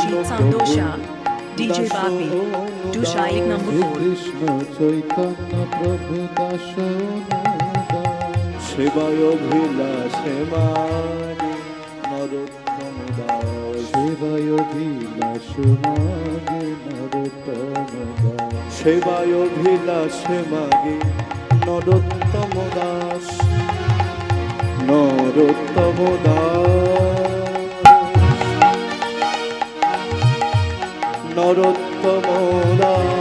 Ajit Sandosha, DJ Bapi, Dusha 1 number 4. Krishna Chaitanya প্রভু দাসন সেবায় অভিলাষে মাগে নরোত্তম দাস সেবায় অভিলাষ মাগে নরোত্তম দাস সেবায় অভিলাষে মাগে নরোত্তম দাস নরোত্তম দাস নরোত্তম দাস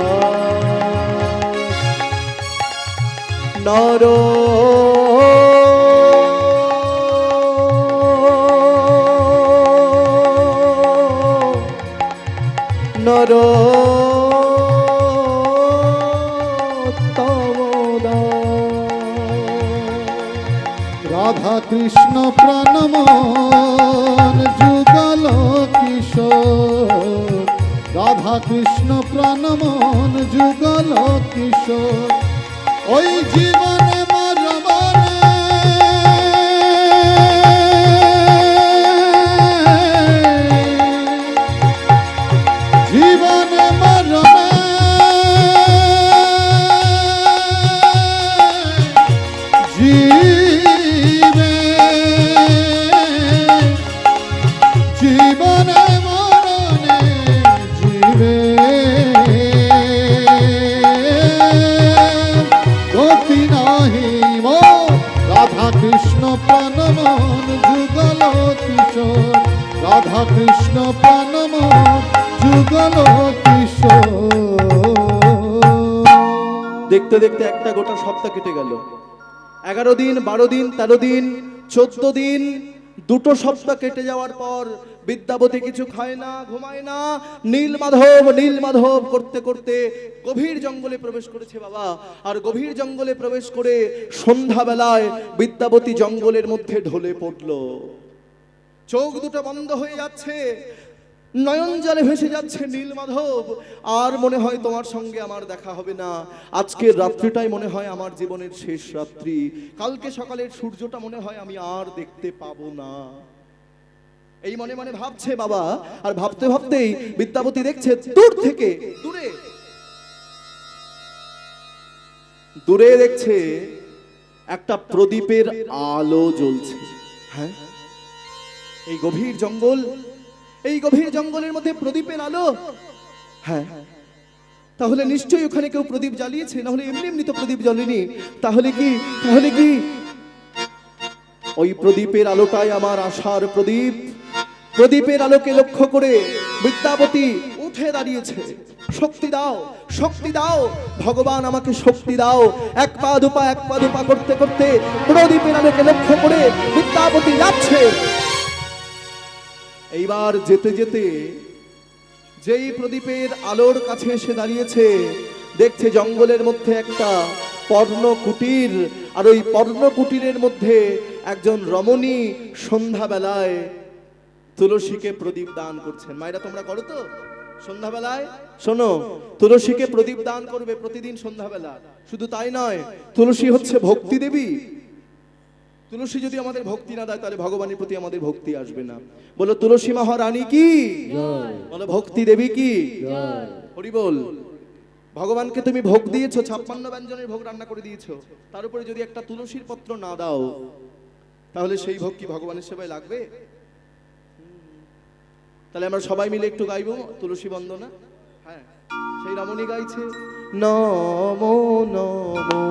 রাধা কৃষ্ণ প্রাণমন যুগল কিশোর রাধা কৃষ্ণ প্রাণমন যুগল কিশোর ওই জীবনে মরমনে জীবনে মরমে জীবে জীবনে মরণে জীবে গতি নাহি মো রাধা কৃষ্ণ প্রাণমন যুগল কিশোর রাধা কৃষ্ণ প্রাণমন যুগল কিশোর। দেখতে দেখতে একটা গোটা সপ্তাহ কেটে গেল। 11 দিন 12 দিন 13 দিন 14 দিন, দুটো সপ্তাহ কেটে যাওয়ার পর বিদ্যাপতি কিছু খায় না, ঘুমায় না, নীল মাধব করতে করতে গভীর জঙ্গলে প্রবেশ করেছে বাবা। আর গভীর জঙ্গলে প্রবেশ করে সন্ধ্যাবেলায় বিদ্যাপতি জঙ্গলের মধ্যে ঢলে পড়ল। চোখ দুটো বন্ধ হয়ে যাচ্ছে, নয়ন জলে ভেসে যাচ্ছে নীল মাধব। আর মনে হয় তোমার সঙ্গে আমার দেখা হবে না, আজকের রাত্রিটাই মনে হয় আমার জীবনের শেষ রাত্রি, কালকে সকালের সূর্যটা মনে হয় আমি আর দেখতে পাবো না। এই মনে মনে ভাবছে বাবা। আর ভাবতে ভাবতেই বিদ্যাপতি দেখছে দূর থেকে দূরে দেখছে একটা প্রদীপের আলো জ্বলছে। হ্যাঁ, এই গভীর জঙ্গলের মধ্যে প্রদীপের আলো। হ্যাঁ, তাহলে নিশ্চয়ই ওখানে কেউ প্রদীপ জ্বালিয়েছে, না হলে এমনি এমনি তো প্রদীপ জ্বলেনি। তাহলে কি ওই প্রদীপের আলোটাই আমার আশার প্রদীপ। প্রদীপের আলোকে লক্ষ্য করে বিদ্যাপতি উঠে দাঁড়িয়েছে। শক্তি দাও ভগবান, আমাকে শক্তি দাও। এক পা দুপা করতে করতে প্রদীপের আলোকে লক্ষ্য করে বিদ্যাপতি যাচ্ছে। এইবার যেতে যেতে যেই প্রদীপের আলোর কাছে এসে দাঁড়িয়েছে, দেখছে জঙ্গলের মধ্যে একটা পর্ণকুটির। আর ওই পর্ণকুটিরের মধ্যে একজন রমণী সন্ধ্যাবেলায় তুলসীকে প্রদীপ দান করছেন। মায়েরা তোমরা করো তো সন্ধ্যাবেলায়? শোনো, তুলসীকে প্রদীপ দান করবে প্রতিদিন সন্ধ্যাবেলা। শুধু তাই নয়, তুলসী হচ্ছে ভক্তি দেবী। তুলসী যদি আমাদের ভক্তি না দেয় তাহলে ভগবানের প্রতি আমাদের ভক্তি আসবে না। বলো তুলসী মহারানী কি, বলো ভক্তি দেবী কি। হরি বল। ভগবানকে তুমি ভোগ দিয়েছো, 56 ব্যঞ্জনের ভোগ রান্না করে দিয়েছো, তার উপরে যদি একটা তুলসীর পত্র না দাও তাহলে সেই ভোগ কি ভগবানের সেবায় লাগবে? তাহলে আমরা সবাই মিলে একটু গাইবো তুলসী বন্দনা। হ্যাঁ, সেই রমণী গাইছে নমো নমো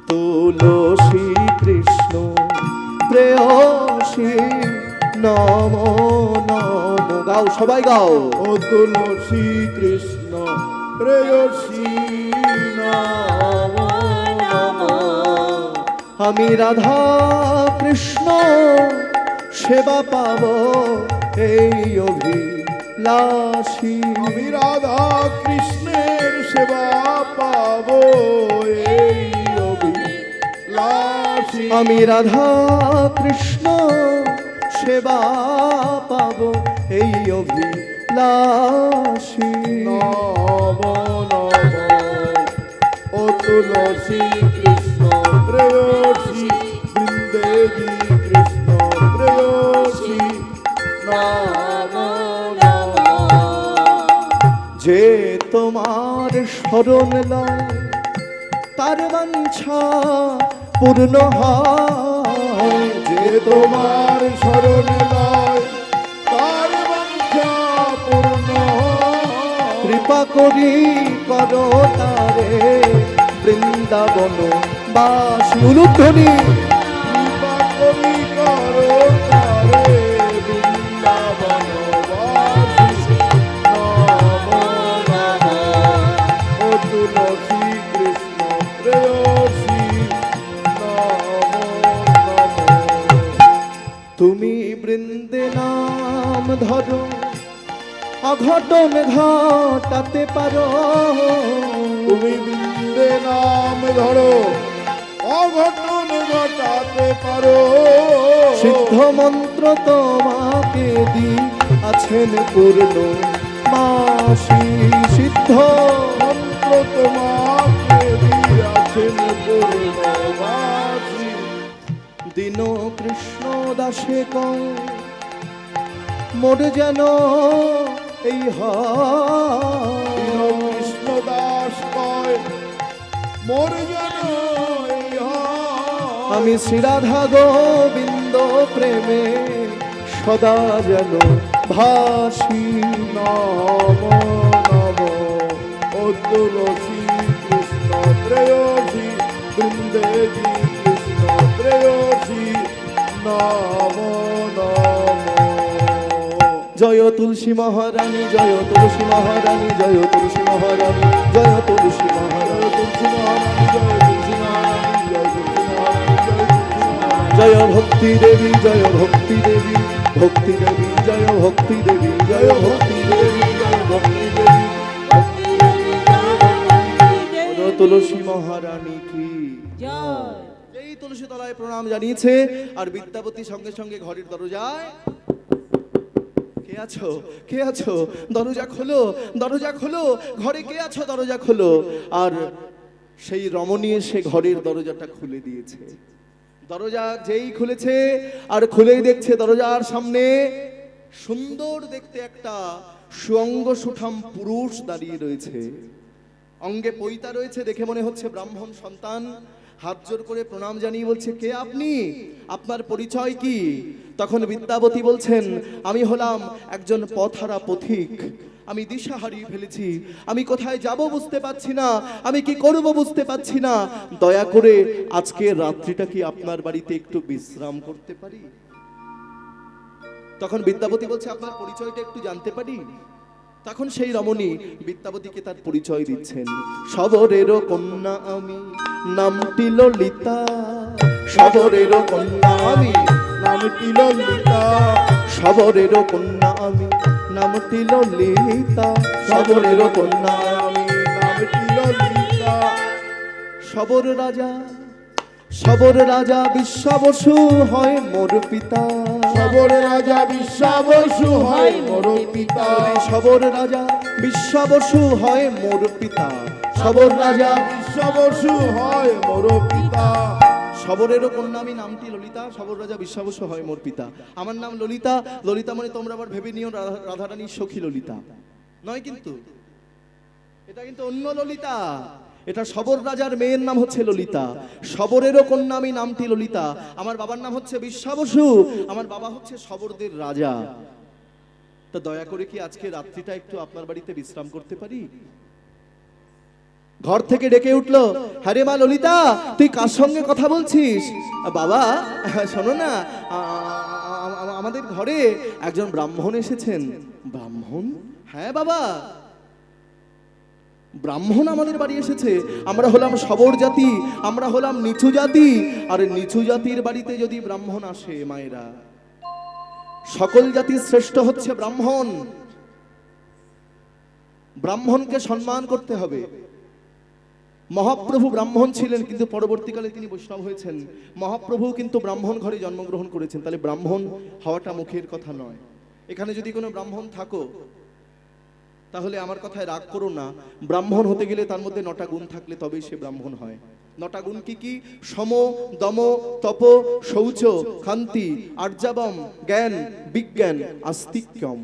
তুলসী কৃষ্ণ প্রেয়সী নমো নমো। গাও, সবাই গাও। ও তুলসী কৃষ্ণ প্রেয়সী নমো নমো। আমি রাধা কৃষ্ণ সেবা পাবো এই অভিলাষী। আমি রাধা কৃষ্ণের সেবা পাবো এই অভিলাষী। আমি রাধা কৃষ্ণ সেবা পাবো এই অভিলাষী। নমো নমো ও তুলসী কৃষ্ণ প্রেয়সী বৃন্দেবী কৃষ্ণ প্রেয়সী নমো নমো। যে তোমার শরণ লয় তার বাঞ্ছা পূর্ণ হয়। যে তোমার শরণ লয় তার বাঞ্ছা পূর্ণ হয়। কৃপা করি করো তারে বৃন্দাবন বাস উলুধ্বনি। কৃপা করি করো তারে বৃন্দাবনবাসী। নমো নমো ও তুলসী কৃষ্ণ প্রেয়সী। নমো নমো তুমি বৃন্দে নাম ধরো অঘটন ঘটাতে পারো। তুমি বৃন্দে নাম ধরো অঘটন ঘটাতে পারো। সিদ্ধ মন্ত্র তোমাকে দি আছেন পূর্ণ মাসি। সিদ্ধ মন্ত্র তোমাকে দিয়াছেন পূর্ণবাসী। দিন কৃষ্ণ দাসে কয় মোর যেন এই হয়। কৃষ্ণ দাস কয় মোর যেন এই হয়। আমি শ্রীরাধা গোবিন্দ প্রেমে সদা যেন ভাসি। নমো নমো ও তুলসী কৃষ্ণ প্রেয়সী। বৃন্দেজি কৃষ্ণ প্রেয়সী। নমো নমো জয় তুলসী মহারানী, জয় তুলসী মহারানী, জয় তুলসী মহারানী, জয় তুলসী মহারানী। তুলসী মহারানী জয় তুলসী মহারানী জয় তুলসী মহারানী জয় তুলসী মহারানী। জয় ভক্তি দেবী, জয় ভক্তি দেবী, ভক্তি দেবী, জয় ভক্তি দেবী, জয় জয় ভক্তি ভক্তি দেবী জয় ভক্তি দেবী ভক্তি দেবী জয় ভক্তি দেবী। জয় তুলসী মহারানী কি জয়। এই তুলসী তলায় প্রণাম জানিয়েছে। আর বিদ্যাপতি সঙ্গে সঙ্গে ঘরের দরজায় কে আছো, কে আছো, দরজা খোলো, দরজা খোলো, ঘরে কে আছো, দরজা খোলো। আর সেই রমণী এসে ঘরের দরজাটা খুলে দিয়েছে। দরজা যেই খুলেছে আর খুলেই দেখছে দরজার সামনে সুন্দর দেখতে একটা সুঅঙ্গ সুঠাম পুরুষ দাঁড়িয়ে রয়েছে। অঙ্গে পৈতা রয়েছে, দেখে মনে হচ্ছে ব্রাহ্মণ সন্তান। হাত জোর করে প্রণাম জানিয়ে বলছে, কে আপনি, আপনার পরিচয় কি? তখন বিদ্যাবতী বলছেন, আমি হলাম একজন পথহারা পথিক। আমি দিশা হারিয়ে ফেলেছি, আমি কোথায় যাব বুঝতে পারছি না, আমি কি করব বুঝতে পারছি না। দয়া করে আজকে রাত্রিটা কি আপনার বাড়িতে একটু বিশ্রাম করতে পারি? তখন বিদ্যাবতী বলছে, আপনার পরিচয়টা একটু জানতে পারি? তখন সেই রমণী বিদ্যাবতীকে তার পরিচয় দিচ্ছেন। শবরেরও কন্যা আমি, নামটি ললিতা। শবরেরও কন্যা আমি, নামটি ললিতা। শবরেরও কন্যা আমি, নামটি ললিতা। শবরেরও কন্যা আমি নামটি ললিতা। শবর রাজা, শবর রাজা বিশ্বাবসু হয় মোর পিতা। শবর রাজা বিশ্বাবসু হয় মোর পিতা। শবর রাজা বিশ্বাবসু হয় মোর পিতা। শবর রাজা বিশ্বাবসু হয় মোর পিতা। শবরেরও কন্যা আমি, নামটি ললিতা। শবর রাজা বিশ্বাবসু হয় মোর পিতা। আমার নাম ললিতা। ললিতা মানে তোমরা আবার ভেবে নিও রাধারানীর সখী ললিতা নয়, কিন্তু এটা কিন্তু অন্য ললিতা। এটা শবর রাজার মেয়ের নাম হচ্ছে ললিতা। শবরেরও কন্যা আমি, নামটি ললিতা। আমার বাবার নাম হচ্ছে বিশ্বাবসু, আমার বাবা হচ্ছে শবরদের রাজা। তা দয়া করে কি আজকে রাত্রিটা একটু আপনার বাড়িতে বিশ্রাম করতে পারি? ঘর থেকে ডেকে উঠলো, হ্যারে মা ললিতা, তুই কার সঙ্গে কথা বলছিস? বাবা শোনো না, আমাদের ঘরে একজন ব্রাহ্মণ এসেছেন। ব্রাহ্মণ? হ্যাঁ বাবা, ব্রাহ্মণ আমাদের বাড়ি এসেছে। আমরা হলাম শবর জাতি, আমরা হলাম নিচু জাতি। আর নিচু জাতির বাড়িতে যদি ব্রাহ্মণ আসে মায়েরা, সকল জাতির শ্রেষ্ঠ হচ্ছে ব্রাহ্মণ। ব্রাহ্মণকে সম্মান করতে হবে। মহাপ্রভু ব্রাহ্মণ ছিলেন, কিন্তু পরবর্তীকালে তিনি বৈষ্ণব হয়েছেন। মহাপ্রভু কিন্তু ব্রাহ্মণ ঘরে জন্মগ্রহণ করেছেন। তাহলে ব্রাহ্মণ হওয়াটা মুখের কথা নয়। এখানে যদি কোনো ব্রাহ্মণ থাকো, তাহলে আমার কথায় রাগ করো না। ব্রাহ্মণ হতে গেলে তার মধ্যে 9টা গুণ থাকলে তবেই সে ব্রাহ্মণ হয়। 9টা গুণ কি কি? সম, দম, তপ, শৌচ, ক্ষান্তি, আর্যাবম, জ্ঞান, বিজ্ঞান, আস্তিক্যম।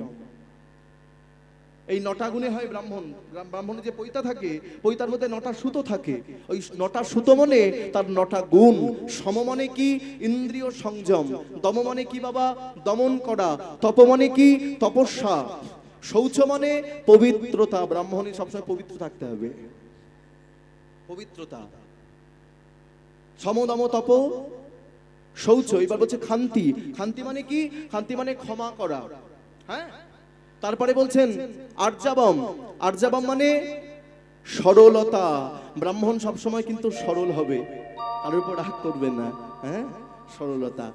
এই 9টা গুণে হয় ব্রাহ্মণ। ব্রাহ্মণের যে পৈতা থাকে, পৈতার মধ্যে 9টা সুতো থাকে। ওই 9টা সুতো মানে তার 9টা গুণ। সম মানে কি? ইন্দ্রিয় সংযম। দম মানে কি বাবা? দমন করা। তপ মানে কি? তপস্যা। শৌচ মানে পবিত্রতা। ব্রাহ্মণের সবসময় পবিত্র থাকতে হবে, পবিত্রতা। সম দম তপ শৌচ। এবার বলছে খান্তি। খান্তি মানে কি? খান্তি মানে ক্ষমা করা। হ্যাঁ, তারপরে বলছেন আর্যাবম। আর্যাবম মানে সরলতা। ব্রাহ্মণ সবসময় কিন্তু সরল হবে, কারোর উপর রাগ করবে না। হ্যাঁ, সরলতা।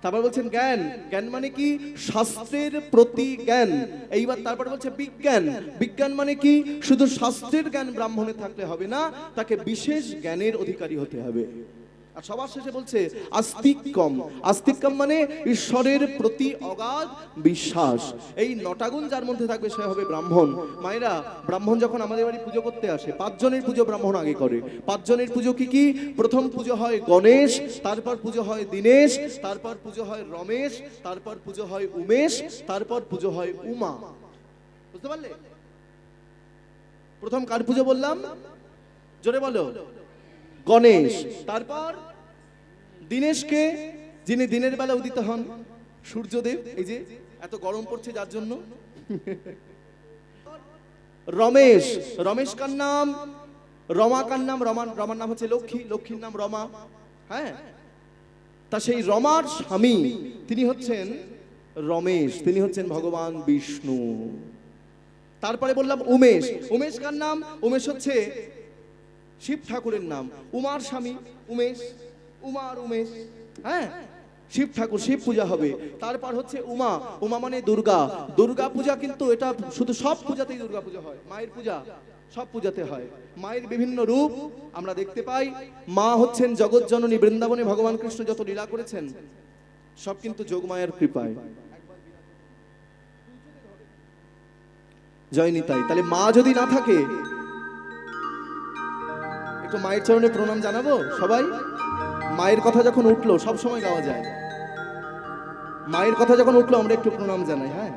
তারপর বলছেন জ্ঞান। জ্ঞান মানে কি? শাস্ত্রের প্রতি জ্ঞান। এইবার তারপর বলছে বিজ্ঞান। বিজ্ঞান মানে কি? শুধু শাস্ত্রের জ্ঞান ব্রাহ্মণের থাকলে হবে না, তাকে বিশেষ জ্ঞানের অধিকারী হতে হবে। আর সবার শেষে বলছে আস্তিক্যম। আস্তিক্যম মানে ঈশ্বরের প্রতি অগাধ বিশ্বাস। এই 9টা গুণ যার মধ্যে থাকবে সে হবে ব্রাহ্মণ। মায়েরা, ব্রাহ্মণ যখন আমাদের বাড়ি পুজো করতে আসে, 5 জনের পুজো ব্রাহ্মণ আগে করে। 5 জনের পুজো কি কি? প্রথম পুজো হয় গণেশ, তারপর পুজো হয় দীনেশ, তারপর পুজো হয় রমেশ, তারপর পুজো হয় উমেশ, তারপর পুজো হয় উমা। বুঝতে পারলে? প্রথম কার পুজো বললাম? জোরে বলো। গণেশ। তারপর দীনেশকে, যিনি দিনের বেলা উদিত হন, সূর্যদেব। এই যে এত গরম পড়ছে যার জন্য। রমেশ। রমেশ কার নাম? রমা কার নাম? রমার নাম হচ্ছে লক্ষ্মী, লক্ষ্মীর নাম রমা। হ্যাঁ, তা সেই রমার স্বামী তিনি হচ্ছেন রমেশ, তিনি হচ্ছেন ভগবান বিষ্ণু। তারপরে বললাম উমেশ। উমেশ কার নাম? উমেশ হচ্ছে শিব ঠাকুরের নাম। উমার স্বামী উমেশ, উমার উমেশ। হ্যাঁ, শিব ঠাকুর, শিব পূজা হবে। তারপর হচ্ছে উমা। উমা মানে দুর্গা। দুর্গা পূজা কিন্তু এটা শুধু সব পূজাতেই দুর্গা পূজা হয়। মায়ের পূজা সব পূজাতে হয়। মায়ের বিভিন্ন রূপ আমরা দেখতে পাই। মা হচ্ছেন জগৎ জননী। বৃন্দাবনে ভগবান কৃষ্ণ যত লীলা করেছেন সব কিন্তু যোগমায়ার কৃপায়। জয় নিতাই। তাহলে মা যদি না থাকে, একটু মায়ের চরণে প্রণাম জানাবো সবাই। মায়ের কথা যখন উঠলো, সব সময় গাওয়া যায়, মায়ের কথা যখন উঠলো আমরা একটু প্রণাম জানাই। হ্যাঁ,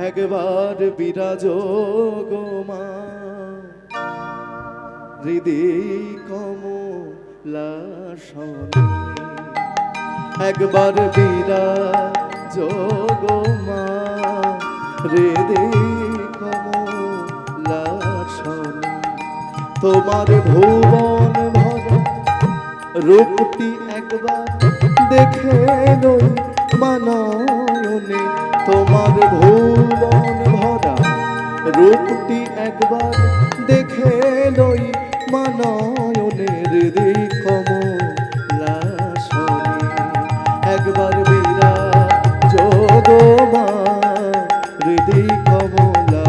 একবার বিরাজ গো মা, হৃদয় কমলাসনে। একবার বিরাজ গো মা, হৃদয় কমলাসনে। তোমার ভুবন ভরা রূপটি একবার দেখে লই মানয়নে। তোমার ভুবন ভরা রূপটি একবার দেখে লই মানয়নে। হৃদয় কমলাসনে। একবার বিরাজ গো মা, হৃদয় কমলাসনে।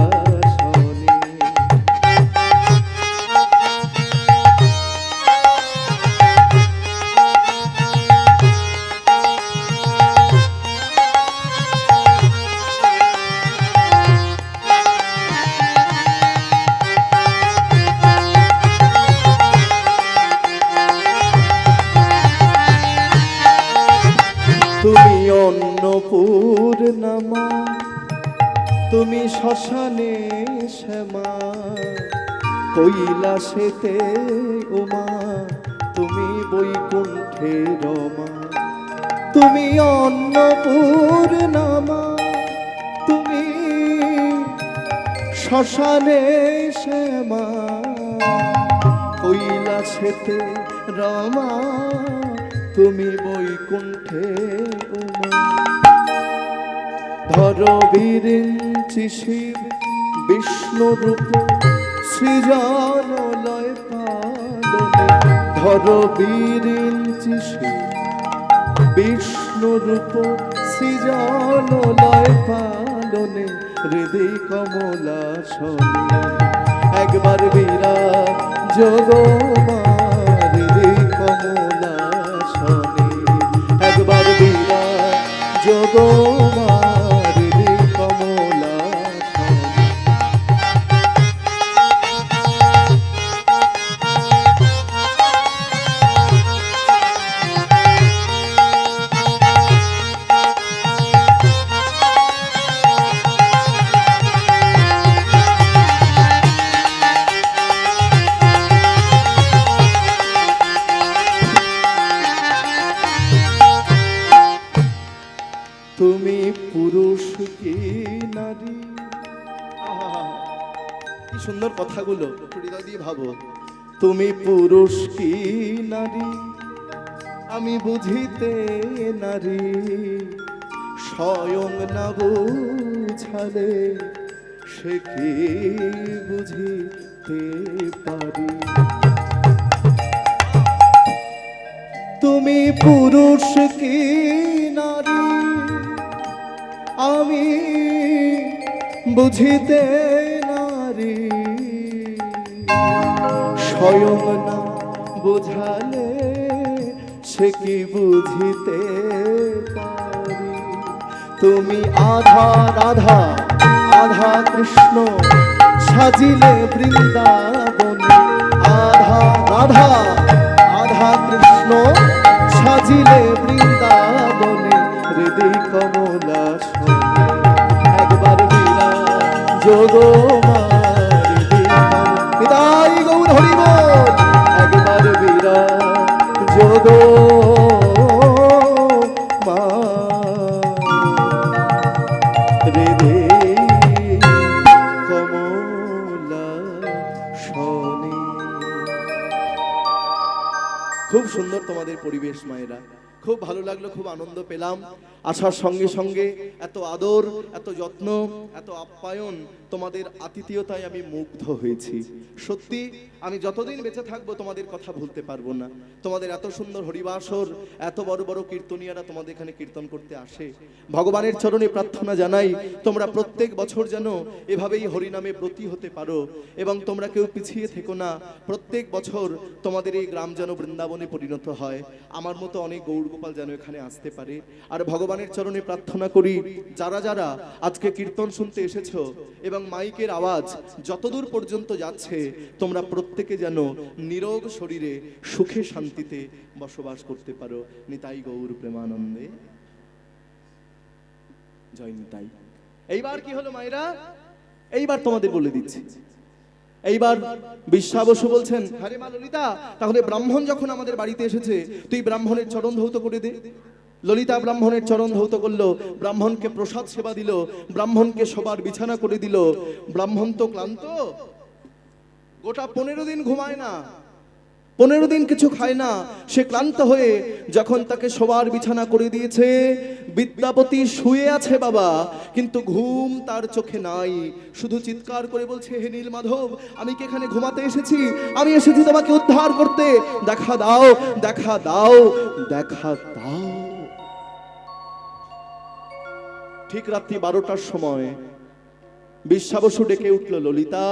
তুমি অন্নপূর্ণা, তুমি শ্মশানে শ্যামা, কৈলাসেতে উমা, তুমি বৈকুণ্ঠে রমা। তুমি অন্নপূর্ণা, তুমি শ্মশানে শ্যামা, কৈলাসেতে রমা, তুমি বৈকুণ্ঠে উমা। ধর বিরিঞ্চি শিব বিষ্ণু রূপ সৃজন লয় পালনে। ধর বিরিঞ্চি শিব বিষ্ণু রূপ সৃজন লয় পালনে। হৃদয় কমলাসনে। একবার বিরাজ গো মা, হৃদয় কমলাসনে। একবার বিরাজ গো মা, হৃদয় কমলাসনে। কি নারী। আহা, কি সুন্দর কথাগুলো, একটু হৃদয় দিয়ে ভাবো। তুমি পুরুষ কি নারী, আমি বুঝিতে নারী, স্বয়ং না বুঝালে সে কি বুঝিতে পারি। তুমি পুরুষ কি নারী, আমি বুঝিতে নারী, স্বয়ং না বুঝালে সে কি বুঝিতে পারি। তুমি আধা রাধা আধা কৃষ্ণ সাজিলে বৃন্দাবনে, আধা রাধা আধা কৃষ্ণ সাজিলে বৃন্দাবনে, হৃদয় কমলা শোনে একবার বিরা যোগ পিতাই গৌর হরি বল, একবার বিরা যোগ খুব সুন্দর তোমাদের পরিবেশ মায়েরা, খুব ভালো লাগলো, খুব আনন্দ পেলাম। আসার সঙ্গে সঙ্গে এত আদর, এত যত্ন, এত আপ্যায়ন, তোমাদের আতিথেয়তায় আমি মুগ্ধ হয়েছি। সত্যি আমি যতদিন বেঁচে থাকবো তোমাদের কথা ভুলতে পারবো না। তোমাদের এত সুন্দর হরিবাসর, এত বড় বড় কীর্তনীয়ারা তোমাদের এখানে কীর্তন করতে আসে। ভগবানের চরণে প্রার্থনা জানাই তোমরা প্রত্যেক বছর যেন এভাবেই হরিনামে ব্রতী হতে পারো এবং তোমরা কেউ পিছিয়ে থেকো না। প্রত্যেক বছর তোমাদের এই গ্রাম যেন বৃন্দাবনে পরিণত হয়, আমার মতো অনেক গৌরগোপাল যেন এখানে আসতে পারে। আর ভগবানের চরণে প্রার্থনা করি যারা যারা আজকে কীর্তন শুনতে এসেছো এবং মাইকের আওয়াজ যতদূর পর্যন্ত যাচ্ছে, তোমরা প্রত্যেকে যেন নিরোগ শরীরে সুখে শান্তিতে বসবাস করতে পারো। নিতাই গৌর প্রেমানন্দে জয় নিতাই। এইবার কি হলো মায়েরা, এইবার তোমাদের বলে দিচ্ছি। এইবার বিশ্বা বসু বলছেন, আরে মা ললিতা, তাহলে ব্রাহ্মণ যখন আমাদের বাড়িতে এসেছে তুই ব্রাহ্মণের চরণ ধৌত করে দে। ললিতা ব্রাহ্মণের চরণ ধৌত করলো, ব্রাহ্মণকে প্রসাদ সেবা দিল, ব্রাহ্মণকে সবার বিছানা করে দিল। ব্রাহ্মণ তো ক্লান্ত, গোটা 15 দিন ঘুমায় না, 15 দিন কিছু খায় না। সে ক্লান্ত হয়ে যখন তাকে সবার বিছানা করে দিয়েছে, বিদ্যাপতি শুয়ে আছে বাবা, কিন্তু ঘুম তার চোখে নাই। শুধু চিৎকার করে বলছে, হে নীলমাধব, আমি কি এখানে ঘুমাতে এসেছি? আমি এসেছি তোমাকে উদ্ধার করতে। দেখা দাও, দেখা দাও, দেখা দাও। ঠিক রাত্রি 12টার সময় বিশ্বা বসু ডেকে উঠলো, ললিতা,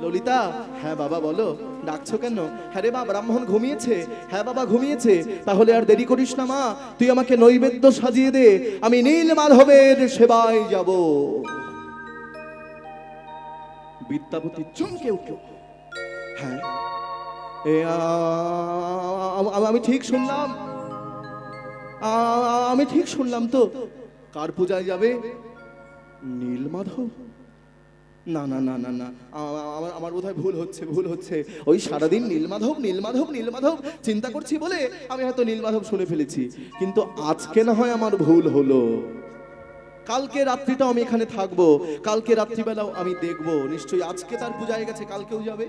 ললিতা। হ্যাঁ বাবা বলো, ডাকছো কেন? হ্যাঁ রে মা, ব্রাহ্মণ ঘুমিয়েছে। হ্যাঁ বাবা ঘুমিয়েছে, তাহলে আর দেরি করিস না মা, তুই আমাকে নৈবেদ্য সাজিয়ে দে, আমি নীল মাধবের সেবায় যাব। বিদ্যাপতি চমকে উঠল, হ্যাঁ আমি ঠিক শুনলাম, আমি ঠিক শুনলাম তো? কার পূজায় যাবে? নীলমাধব? না না না না না, আমার বোধহয় ভুল হচ্ছে, ভুল হচ্ছে। ওই সারাদিন নীলমাধব নীলমাধব নীলমাধব চিন্তা করছি বলে আমি হয়তো নীলমাধব শুনে ফেলেছি। কিন্তু আজকে না হয় আমার ভুল হলো। কালকে রাত্রিটাও আমি এখানে থাকবো, কালকে রাত্রিবেলাও আমি দেখবো, নিশ্চয়ই আজকে তার পূজায় গেছে, কালকেও যাবে।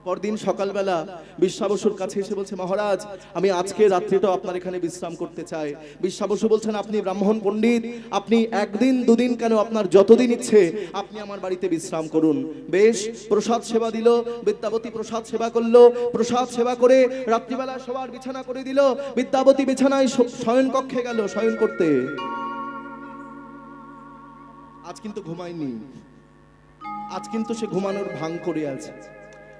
পরদিন সকালবেলা বিশ্বা বসুর কাছে এসে বলছে, মহারাজ আমি আজকে রাত্রিটাও আপনার এখানে বিশ্রাম করতে চাই। বিশ্বা বসু বলছেন, আপনি ব্রাহ্মণ পণ্ডিত, আপনি একদিন দুদিন কেন, আপনার যতদিন ইচ্ছে আপনি আমার বাড়িতে বিশ্রাম করুন। বেশ, প্রসাদ সেবা দিল, বিদ্যাপতি প্রসাদ সেবা করলো। প্রসাদ সেবা করে রাত্রিবেলা সবার বিছানা করে দিল। বিদ্যাপতি বিছানায় শয়ন কক্ষে গেল শয়ন করতে। আজ কিন্তু ঘুমায়নি, আজ কিন্তু সে ঘুমানোর ভান করে আছে।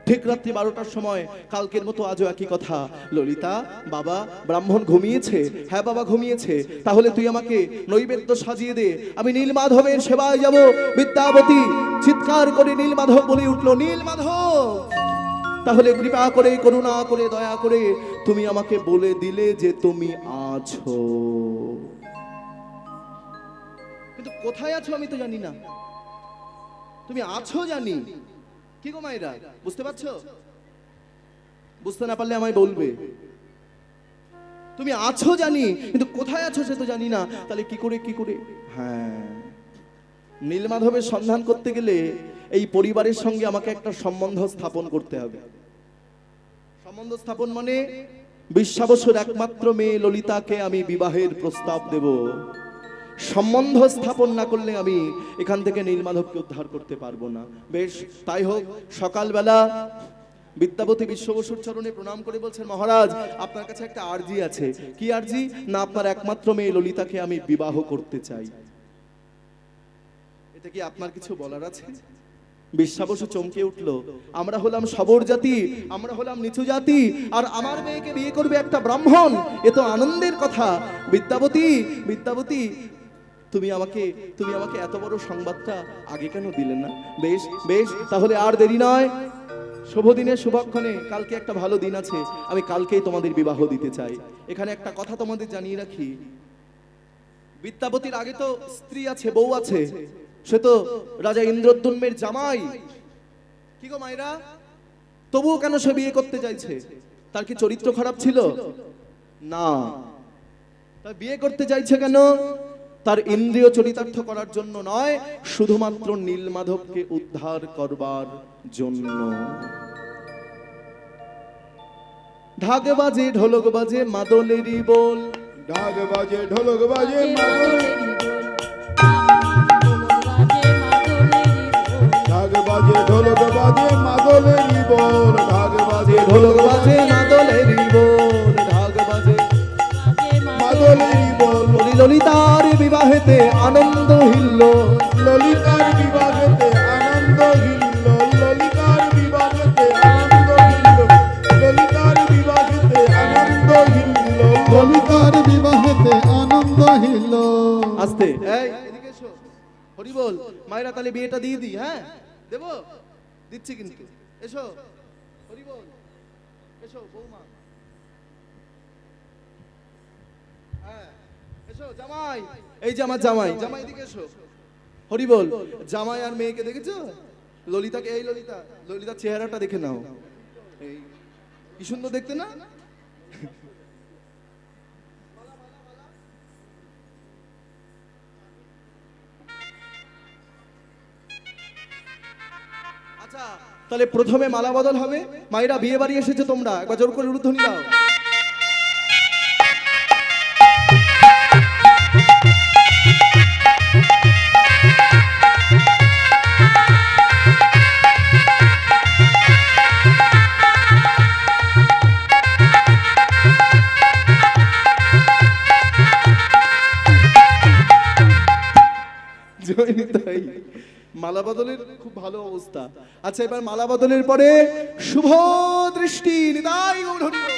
ঠিক রাত্রি 12টার সময় কালকের মতো আজও একই কথা, ললিতা বাবা ব্রাহ্মণ ঘুমিয়েছে। হ্যাঁ বাবা ঘুমিয়েছে, তাহলে তুই আমাকে নৈবেদ্য সাজিয়ে দে, আমি নীলমাধবের সেবায় যাব। বিদ্যাপতি চিৎকার করে নীলমাধব বলে উঠল, নীলমাধব তাহলে কৃপা করে, করুণা করে, দয়া করে তুমি আমাকে বলে দিলে যে তুমি আছো, কিন্তু কোথায় আছো আমি তো জানি না। তুমি আছো জানি, কি গো মায়েরা, বুঝতে পারছো? বুঝতে না পারলে আমায় বলবে। তুমি আছো জানি, কিন্তু কোথায় আছো সে তো জানি না। তাহলে কি করে হ্যাঁ, নীলমাধবের সন্ধান করতে গেলে এই পরিবারের সঙ্গে আমাকে একটা সম্বন্ধ স্থাপন করতে হবে। সম্বন্ধ স্থাপন মানে বিশ্বাবসুর একমাত্র মেয়ে ললিতাকে আমি বিবাহের প্রস্তাব দেব। সম্বন্ধ স্থাপন না করলে আমি এখান থেকে নীলমাধবকে উদ্ধার করতে পারবো না। বেশ, তাই হোক। সকালবেলা বিদ্যাপতি বিশ্ব বসুর চরণে প্রণাম করে বলছেন, মহারাজ আপনার কাছে একটা আর্জি আছে। কি আর্জি? না, আপনার একমাত্র মেয়ে ললিতাকে আমি বিবাহ করতে চাই। এটা কি আপনার কিছু বলার আছে? বিশ্বাবসু চমকে উঠলো। আমরা হলাম সবর জাতি, আমরা হলাম নিচু জাতি, আর আমার মেয়েকে বিয়ে করবে একটা ব্রাহ্মণ, এ তো আনন্দের কথা। বিদ্যাপতি তুমি আমাকে এত বড় সংবাদটা আগে কেন দিলে না? বেশ, তাহলে আর দেরি নয়। শুভ দিনে শুভক্ষণে, কালকে একটা ভালো দিন আছে, আমি কালকেই তোমাদের বিবাহ দিতে চাই। এখানে একটা কথা তোমাদের জানিয়ে রাখি, বিদ্যাপতির আগে তো স্ত্রী আছে, বউ আছে। সে তো রাজা ইন্দ্রদ্যুম্নের জামাই। কি গো মায়েরা, তবুও কেন সে বিয়ে করতে চাইছে? তার কি চরিত্র খারাপ ছিল? না। তার বিয়ে করতে চাইছে কেন? তার ইন্দ্রিয় চরিতার্থ করার জন্য নয়, শুধুমাত্র নীলমাধবকে উদ্ধার করবার জন্য। ঢাক বাজে, ঢোলক বাজে, মাদলেরই বল। ঢাক বাজে, ঢোলক বাজে, মাদলেরই বল। ঢাক বাজে, ঢোলক বাজে, মাদলেরই বল। ঢাক বাজে, ঢোলক বাজে, মাদলেরই বল। ঢাক বাজে, মাদলেরই বল। ললিতার বিবাহেতে আনন্দ হিল্ল। ললিতার বিবাহেতে আনন্দ হিল্ল। ললিতার বিবাহেতে আনন্দ হিল্ল। ললিতার বিবাহেতে আনন্দ হিল্ল। ললিতার বিবাহেতে আনন্দ হিল। আস্তে, এই এদিকে এসো। হরি বল। মায়েরা তাহলে বিয়েটা দিয়ে দিই। হ্যাঁ, দেবো, দিচ্ছি কিন্তু। এসো হরি বল, এসো বৌমা। হ্যাঁ, এসো জামাই। এই যে আমার জামাই, জামাই দিকে এসো। হরি বল। জামাই আর মেয়েকে দেখেছো? ললিতাকে, এই ললিতার চেহারাটা দেখে নাও। এই কি সুন্দর দেখতে না? আচ্ছা, তাহলে প্রথমে মালা বদল হবে। মায়েরা বিয়ে বাড়ি এসেছে, তোমরা একবার জোর করে উলুধ্বনি দাও। জয়নিতাই। মালা বদলের খুব ভালো অবস্থা। আচ্ছা, এবার মালা বদলের পরে শুভ দৃষ্টি। নিতাই গৌর হরি বল।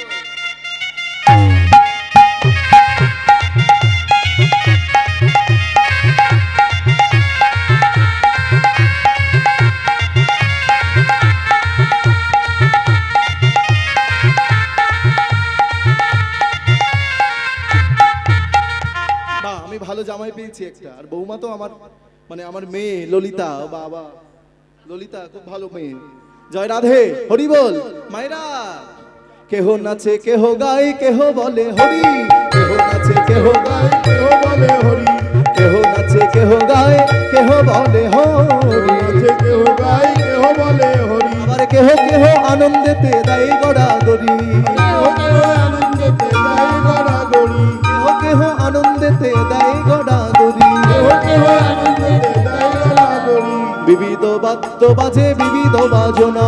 বাহ, আমি ভালো জামাই পেয়েছি একটা। আর বৌমা তো আমার মেয়ে ললিতা। বাবা, ললিতা খুব ভালো মেয়ে। জয় রাধে, হরি বল। মায়েরা, কেহ নাচে কেহ গায়, কেহ বলে হরি। কেহ নাচে কেহ গায়, কেহ বলে হরি। কেহ নাচে কেহ গায়, কেহ বলে হরি। নাচে কেহ গায়, কেহ বলে হরি। আবার কেহ কেহ আনন্দেতে দেয় গড়াগড়ি। কেহ কেহ আনন্দেতে দেয় গড়াগড়ি। কেহ কেহ আনন্দেতে দেয় গড়াগড়ি। কেহ কেহ আনন্দেতে দেয় গড়াগড়ি। বিবিধ বাদ্য বাজে, বিবিধ বাজনা।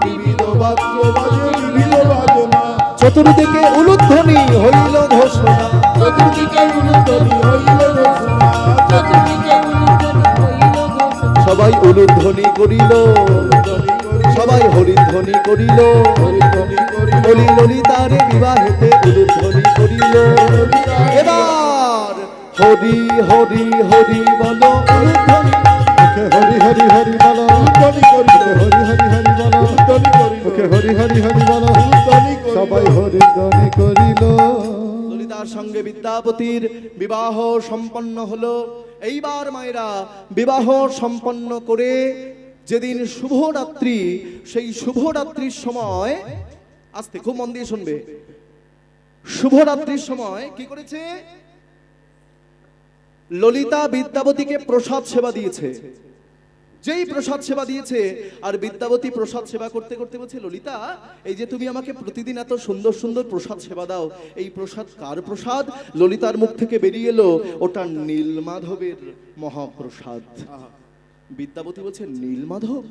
বিবিধ বাদ্য বাজে, বিবিধ বাজনা। চতুর্দিকে উলুধ্বনি হইল ঘোষণা। চতুর্দিকে উলুধ্বনি হইল ঘোষণা। চতুর্দিকে উলুধ্বনি হইল ঘোষণা। সবাই উলুধ্বনি করিল, উলুধ্বনি করিল। সবাই হরিধ্বনি করিল। হরিধ্বনি করিল। বলি ললিতারে বিবাহেতে উলুধ্বনি করিল। এবার হরি হরি হরি বলো উলুধ্বনি। হরি হরি হরি বল। উলুধ্বনি করিল। হরি হরি হরি বল। উলুধ্বনি করিল। হরি হরি হরি বল। উলুধ্বনি করিল। সবাই হরি ধ্বনি করিল। ললিতার সঙ্গে বিদ্যাপতির বিবাহ সম্পন্ন হলো। এইবার মায়েরা বিবাহ সম্পন্ন করে যেদিন শুভরাত্রি, সেই শুভরাত্রির সময়, আস্তে খুব মন দিয়ে শুনবে, শুভরাত্রির সময় কি করেছে? ললিতা বিদ্যাবতীকে প্রসাদ সেবা দিয়েছে। যেই প্রসাদ সেবা দিয়েছে, আর বিদ্যাবতী প্রসাদ সেবা করতে করতে বলছে, ললিতা, এই যে তুমি আমাকে প্রতিদিন এত সুন্দর সুন্দর প্রসাদ সেবা দাও, এই প্রসাদ কার প্রসাদ? ললিতার মুখ থেকে বেরিয়ে এলো, ওটা নীলমাধবের মহাপ্রসাদ। বিদ্যাবতী বলছে, নীলমাধব?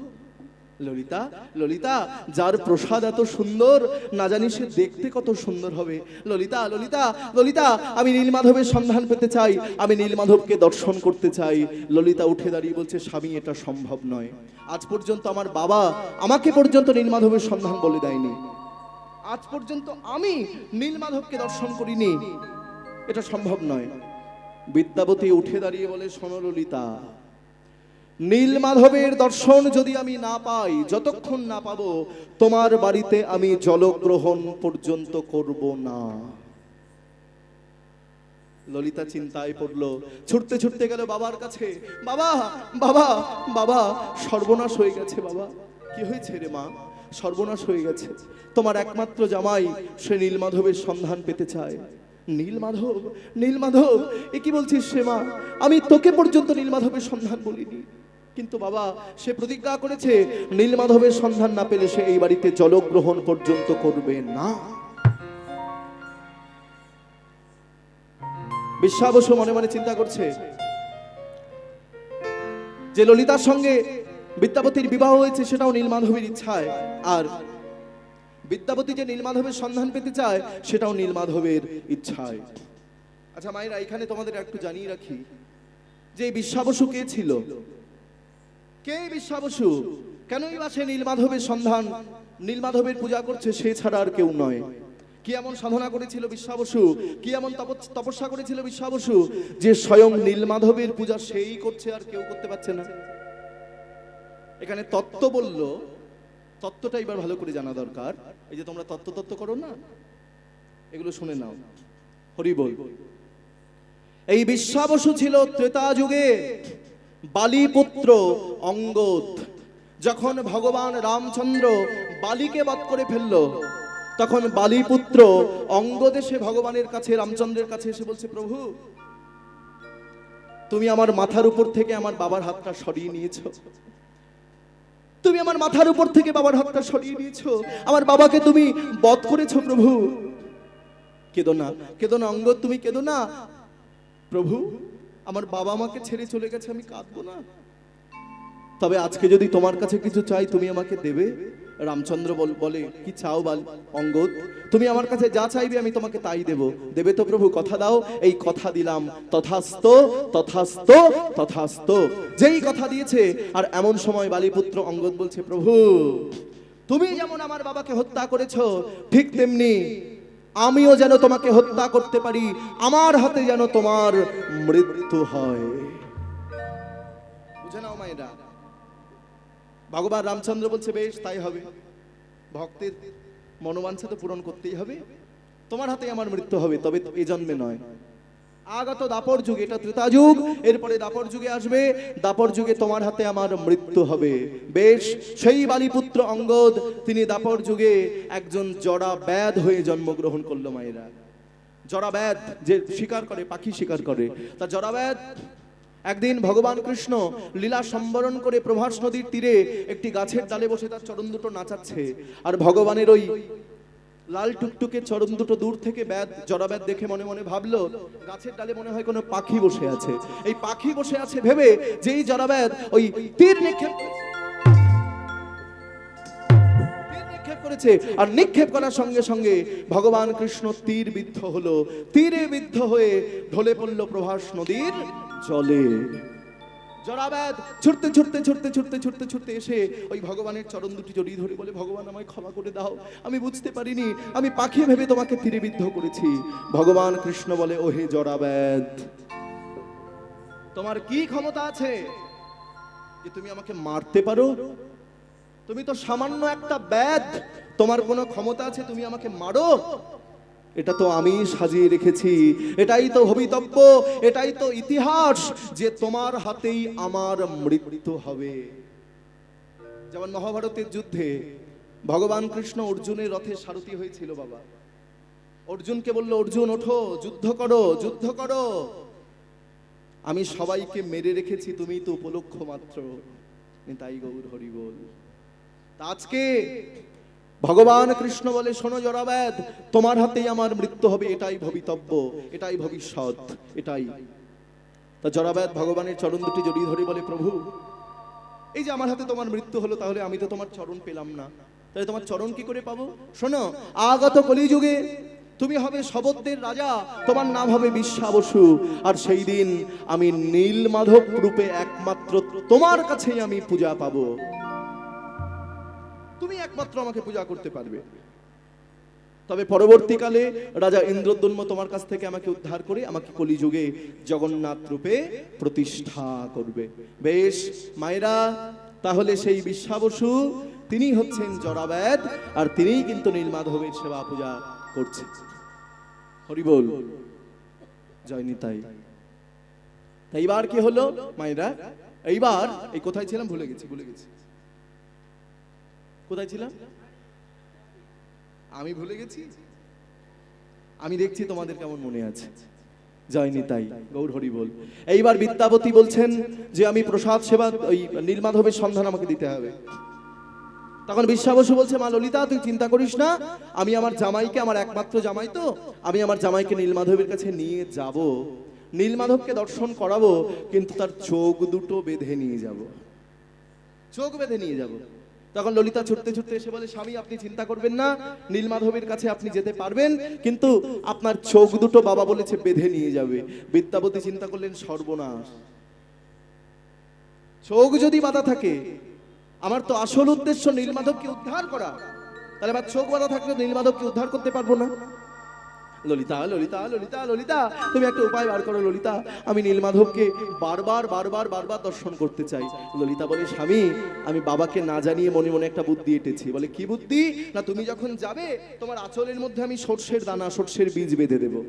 ললিতা, ললিতা, যার প্রসাদ এত সুন্দর, না জানি সে দেখতে কত সুন্দর হবে। ললিতা, ললিতা, ললিতা, আমি নীলমাধবের সন্ধান পেতে চাই, আমি নীলমাধবকে দর্শন করতে চাই। ললিতা উঠে দাঁড়িয়ে বলছে, স্বামী, এটা সম্ভব নয়। আজ পর্যন্ত আমার বাবা আমাকে পর্যন্ত নীলমাধবের সন্ধান বলে দেয়নি, আজ পর্যন্ত আমি নীলমাধবকে দর্শন করিনি, এটা সম্ভব নয়। বিদ্যাবতী উঠে দাঁড়িয়ে বলে, শোনো ললিতা, নীলমাধবের দর্শন যদি আমি না পাই, যতক্ষণ না পাবো, তোমার বাড়িতে আমি জলগ্রহণ পর্যন্ত করব না। ললিতা চিন্তায় পড়লো, ছুটতে ছুটতে গেল বাবার কাছে। বাবা, বাবা, বাবা, সর্বনাশ হয়ে গেছে। বাবা, কি হয়েছে রে মা? সর্বনাশ হয়ে গেছে, তোমার একমাত্র জামাই সে নীলমাধবের সন্ধান পেতে চায়। নীলমাধব? নীলমাধব? এ কি বলছিস রে মা? আমি তোকে পর্যন্ত নীলমাধবের সন্ধান বলিনি, কিন্তু বাবা, সে প্রতিজ্ঞা করেছে নীলমাধবের সন্ধান না পেলে সে এই বাড়িতে জলগ্রহণ পর্যন্ত করবে না। বিশ্বাবসু মনে মনে চিন্তা করছে যে ললিতার সঙ্গে বিদ্যাবতীর বিবাহ হয়েছে সেটাও নীলমাধবের ইচ্ছায়, আর বিদ্যাবতী যে নীলমাধবের সন্ধান পেতে চায় সেটাও নীলমাধবের ইচ্ছায়। আচ্ছা মায়েরা, এখানে তোমাদের একটু জানিয়ে রাখি যে এই বিশ্বাবসু কে ছিল? কে বিশ্বাবসু? কেনই বা সে নীলমাধবের সন্ধান, নীলমাধবের পূজা করছে, সে ছাড়া আর কেউ নয়। কি এমন সাধনা করেছিল বিশ্বাবসু, কি এমন তপস্যা করেছিল বিশ্বাবসু, যে স্বয়ং নীলমাধবের পূজা সেই করছে আর কেউ করতে পারছে না? এখানে তত্ত্ব বলল, তত্ত্বটা এবার ভালো করে জানা দরকার। এই যে তোমরা তত্ত্ব করো না, এগুলো শুনে নাও। হরি বল। এই বিশ্বাবসু ছিল ত্রেতা যুগে বালিপুত্র অঙ্গদ। যখন ভগবান রামচন্দ্র বালিকে বধ করে ফেললো, তখন বালিপুত্র অঙ্গদ এসে ভগবানের কাছে, রামচন্দ্রের কাছে এসে বলছে, প্রভু, তুমি আমার মাথার উপর থেকে আমার বাবার হাতটা সরিয়ে নিয়েছো, তুমি আমার মাথার উপর থেকে বাবার হাতটা সরিয়ে নিয়েছো, আমার বাবাকে তুমি বধ করেছো প্রভু। কেঁদো না, কেঁদো না অঙ্গদ, তুমি কেঁদো না। প্রভু, আমার বাবা আমাকে ছেড়ে চলে গেছে, আমি কাঁদবো না। তবে আজকে যদি তোমার কাছে কিছু চাই, তুমি আমাকে দেবে? রামচন্দ্র বলে, কি চাও অঙ্গদ? তুমি আমার কাছে যা চাইবে আমি তোমাকে তাই দেব। দেবে তো প্রভু? কথা দাও। এই কথা দিলাম, তথাস্ত তথাস্ত তথাস্ত। যেই কথা দিয়েছে, আর এমন সময় বালিপুত্র অঙ্গদ বলছে, প্রভু, তুমি যেমন আমার বাবাকে হত্যা করেছো, ঠিক তেমনি আমিও যেন তোমাকে হত্যা করতে পারি, আমার হাতে যেন তোমার মৃত্যু হয়। বুঝে নাও মায়েরা। ভগবান রামচন্দ্র বলছে, বেশ তাই হবে, ভক্তের মনোবাঞ্ছা তো পূরণ করতেই হবে, তোমার হাতে আমার মৃত্যু হবে, তবে এ জন্মে নয়, আগত দাপর যুগে, এটা ত্রেতা যুগ, এরপরে দাপর যুগে আসবে, দাপর যুগে তোমার হাতে আমার মৃত্যু হবে। বেশ, সেই বালিপুত্র অঙ্গদ তিনি দাপর যুগে একজন জড়া ব্যাধ হয়ে জন্মগ্রহণ করলো মায়েরা। জড়া ব্যাধ যে শিকার করে, পাখি শিকার করে, তা জড়া ব্যাধ একদিন ভগবান কৃষ্ণ লীলা সম্বরণ করে প্রভাস নদীর তীরে একটি গাছের ডালে বসে তার চরণ দুটো নাচাচ্ছে, আর ভগবানের ওই লাল টুকটুকে চরণ দুটো দূর থেকে জড়াব্যাধ দেখে মনে মনে ভাবলো, গাছের ডালে মনে হয় কোনো পাখি বসে আছে। এই পাখি বসে আছে ভেবে যেই জড়াব্যাধ ওই তীর নিক্ষেপ করেছে, আর নিক্ষেপ করার সঙ্গে সঙ্গে ভগবান কৃষ্ণ তীর বিদ্ধ হলো, তীরে বিদ্ধ হয়ে ঢলে পড়ল প্রভাস নদীর জলে। জড়াব্যাধ ছুটতে ছুটতে ছুটতে ছুটতে ছুটতে ছুটতে এসে ওই ভগবানের চরণ দুটি জড়িয়ে ধরে বলে, ভগবান আমায় ক্ষমা করে দাও, আমি বুঝতে পারিনি, আমি পাখি ভেবে তোমাকে তীরে বিদ্ধ করেছি। ভগবান কৃষ্ণ বলে, ওহে জড়াব্যাধ, তোমার কি ক্ষমতা আছে যে তুমি আমাকে মারতে পারো? তুমি তো সামান্য একটা ব্যাধ, তোমার কোনো ক্ষমতা আছে তুমি আমাকে মারো? এটা তো আমি সাজিয়ে রেখেছি, এটাই তো ভবিতব্য, এটাই তো ইতিহাস, যে তোমার হাতেই আমার মৃত্যু হবে। যেমন মহাভারতের যুদ্ধে ভগবান কৃষ্ণ অর্জুনের রথে সারথি হয়েছিল বাবা, অর্জুনকে বলল, অর্জুন ওঠো, যুদ্ধ করো, যুদ্ধ করো। আমি সবাইকে মেরে রেখেছি, তুমি তো উপলক্ষ মাত্র। তাই গৌর হরি বল। আজকে ভগবান কৃষ্ণ বলে, শোনো জরাবেদ, তোমার হাতেই আমার মৃত্যু হবে, এটাই ভবিতব্য, এটাই ভবিষ্যৎ, এটাই। তা জরাবেদ ভগবানের চরণ দুটি জড়িয়ে ধরে বলে, প্রভু এই যে আমার হাতে তোমার মৃত্যু হলো, তাহলে আমি তো তোমার চরণ পেলাম না, তাহলে তোমার চরণ কি করে পাবো? শোনো, আগত কলিযুগে তুমি হবে শবদ্দের রাজা, তোমার নাম হবে বিশ্বাবসু, আর সেই দিন আমি নীলমাধব রূপে একমাত্র তোমার কাছেই আমি পূজা পাবো, তুমি একমাত্র আমাকে পূজা করতে পারবে। তবে পরবর্তীকালে রাজা ইন্দ্রদ্যুম্ন তোমার কাছ থেকে আমাকে উদ্ধার করে আমাকে কলিযুগে জগন্নাথ রূপে প্রতিষ্ঠা করবে। বেশ মায়েরা, তাহলে সেই বিশ্বাবসু তিনি হচ্ছেন জরাবেদ, আর তিনিই কিন্তু নীলমাধবের সেবা পূজা করছে। হরি বল, জয় নিতাই। তাই এইবার কি হলো মায়েরা? এইবার এই কোথায় ছিলাম ভুলে গেছি, কোথায় ছিলাম আমি ভুলে গেছি। আমি দেখছি তোমাদের কেমন মনে আছে। জয় নিতাই, গৌর হরি বল। এইবার বিদ্যাপতি বলছেন যে আমি প্রসাদ সেবা, ওই নীলমাধবের সন্ধান আমাকে দিতে হবে। তখন বিশ্বাবসু বলছে, মা ললিতা তুই চিন্তা করিস না, আমি আমার জামাইকে, আমার একমাত্র জামাই তো, আমি আমার জামাইকে নীলমাধবের কাছে নিয়ে যাব, নীলমাধবকে দর্শন করাবো, কিন্তু তার চোখ দুটো বেঁধে নিয়ে যাব, চোখ বেঁধে নিয়ে যাব। তখন ললিতা ছুটতে ছুটতে এসে বলে, স্বামী আপনি চিন্তা করবেন না, নীলমাধবের কাছে আপনি যেতে পারবেন, কিন্তু আপনার চোখ দুটো বাবা বলেছে বেঁধে নিয়ে যাবে। বিদ্যাপতি চিন্তা করলেন, সর্বনাশ, চোখ যদি বাঁধা থাকে, আমার তো আসল উদ্দেশ্য নীলমাধবকে উদ্ধার করা, তাহলে আমার চোখ বাঁধা থাকলে নীলমাধবকে উদ্ধার করতে পারবো না। ললিতা ললিতা ললিতা ললিতা তুমি একটা উপায় বার করো ললিতা, আমি নীলমাধবকে বারবার বারবার বারবার দর্শন করতে চাই। ললিতা বলে, স্বামী আমি বাবাকে না জানিয়ে মনে মনে একটা বুদ্ধি এঁটেছি। বলে, কি বুদ্ধি? না তুমি যখন যাবে তোমার আঁচলের মধ্যে আমি সর্ষের দানা, সর্ষের বীজ বেঁধে দেবো,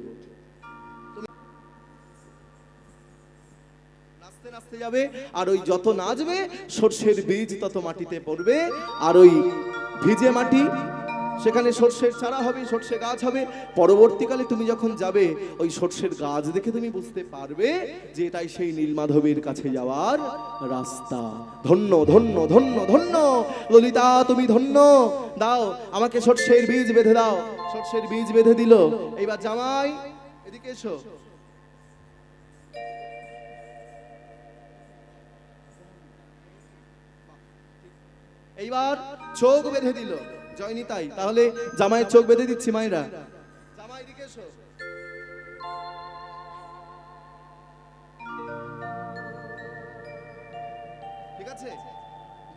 নাচতে নাচতে যাবে, আর ওই যত নাচবে সর্ষের বীজ তত মাটিতে পড়বে, আর ওই ভিজে মাটি সেখানে সর্ষের চারা হবে, সর্ষে গাছ হবে। পরবর্তীকালে তুমি যখন যাবে ওই সর্ষের গাছ দেখে তুমি বুঝতে পারবে যে এটাই সেই নীলমাধবের কাছে যাওয়ার রাস্তা। ধন্য ধন্য ধন্য ধন্য ললিতা, তুমি ধন্য, দাও আমাকে সর্ষের বীজ বেঁধে দাও। সর্ষের বীজ বেঁধে দিল। এইবার জামাই এদিকে এসো। এইবার চোখ বেঁধে দিল। জয় নিতাই। তাহলে জামাইয়ের চোখ বেঁধে দিচ্ছি মায়েরা। জামাই এদিকে এসো। ঠিক আছে,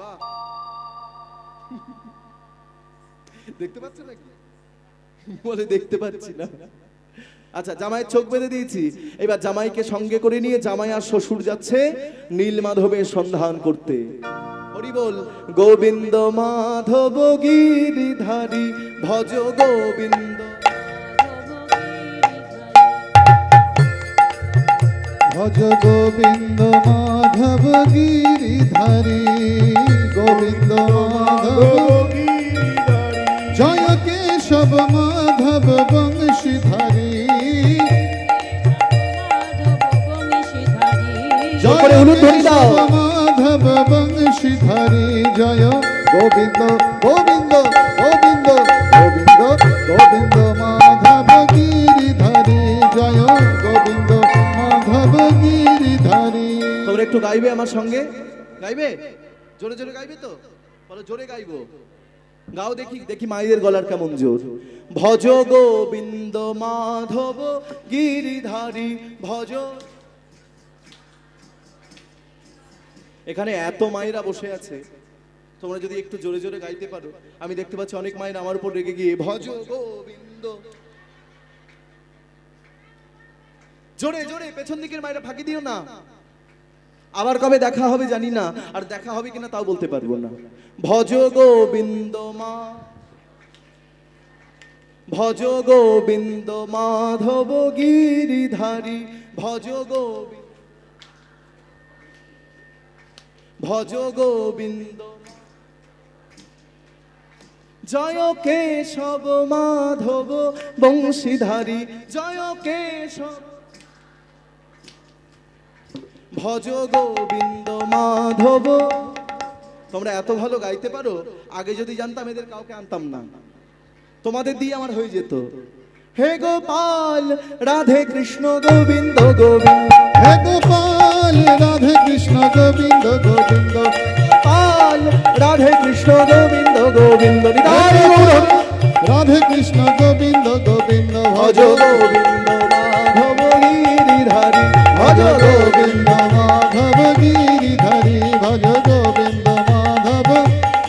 বাহ, দেখতে পাচ্ছ নাকি? বলে দেখতে পাচ্ছি না। আচ্ছা, জামাইয়ের চোখ বেঁধে দিয়েছি। এবার জামাইকে সঙ্গে করে নিয়ে জামাই আর শ্বশুর যাচ্ছে নীলমাধবের সন্ধান করতে। হরি বল। গোবিন্দ মাধব গিরিধারী ভজ গোবিন্দ, ভজ গোবিন্দ মাধব গিরিধারী, গোবিন্দ মাধব জয় কেশব মাধব বংশীধারী, জয় মাধব বংশীধারী, জয় গোবিন্দ গোবিন্দ গোবিন্দ গোবিন্দ গোবিন্দ মাধব গিরিধারী, জয় গোবিন্দ মাধব গিরিধারী। তোমরা একটু গাইবে আমার সঙ্গে? গাইবে? জোরে জোরে গাইবে তো? বলো জোরে গাইবো। গাও দেখি, দেখি মায়েদের গলার কেমন জোর। ভজ গোবিন্দ মাধব গিরিধারী ভজ। এখানে এত মায়েরা বসে আছে, তোমরা যদি একটু জোরে জোরে গাইতে পারো। আমি দেখতে পাচ্ছি অনেক মায়েরা আমার উপর রেগে গিয়ে ভজ গোবিন্দ। জোরে জোরে, পেছন দিকের মায়েরা ফাঁকি দিও না। আবার কবে দেখা হবে জানি না, আর দেখা হবে কিনা তাও বলতে পারবো না। ভজ গোবিন্দ মা, ভজ গোবিন্দ মাধব গিরিধারী ভজ গোবিন্দ, ভজ গোবিন্দ, জয় কেশব মাধব বংশীধারী, জয় কেশব ভজ গোবিন্দ মাধব। তোমরা এত ভালো গাইতে পারো, আগে যদি জানতাম এদের কাউকে আনতাম না, তোমাদের দিয়ে আমার হয়ে যেত। হে গোপাল রাধে কৃষ্ণ গোবিন্দ গোবিন্দ, হে গোপাল রাধে কৃষ্ণ গোবিন্দ গোবিন্দ, গোপাল রাধে কৃষ্ণ গোবিন্দ গোবিন্দ, নিতাই গৌর হরি। রাধে কৃষ্ণ গোবিন্দ গোবিন্দ, ভজ গোবিন্দ মাধব গিরিধারী, ভজ ভজ গোবিন্দ। গোবিন্দ মাধব গিরিধারী, ভজ গোবিন্দ মাধব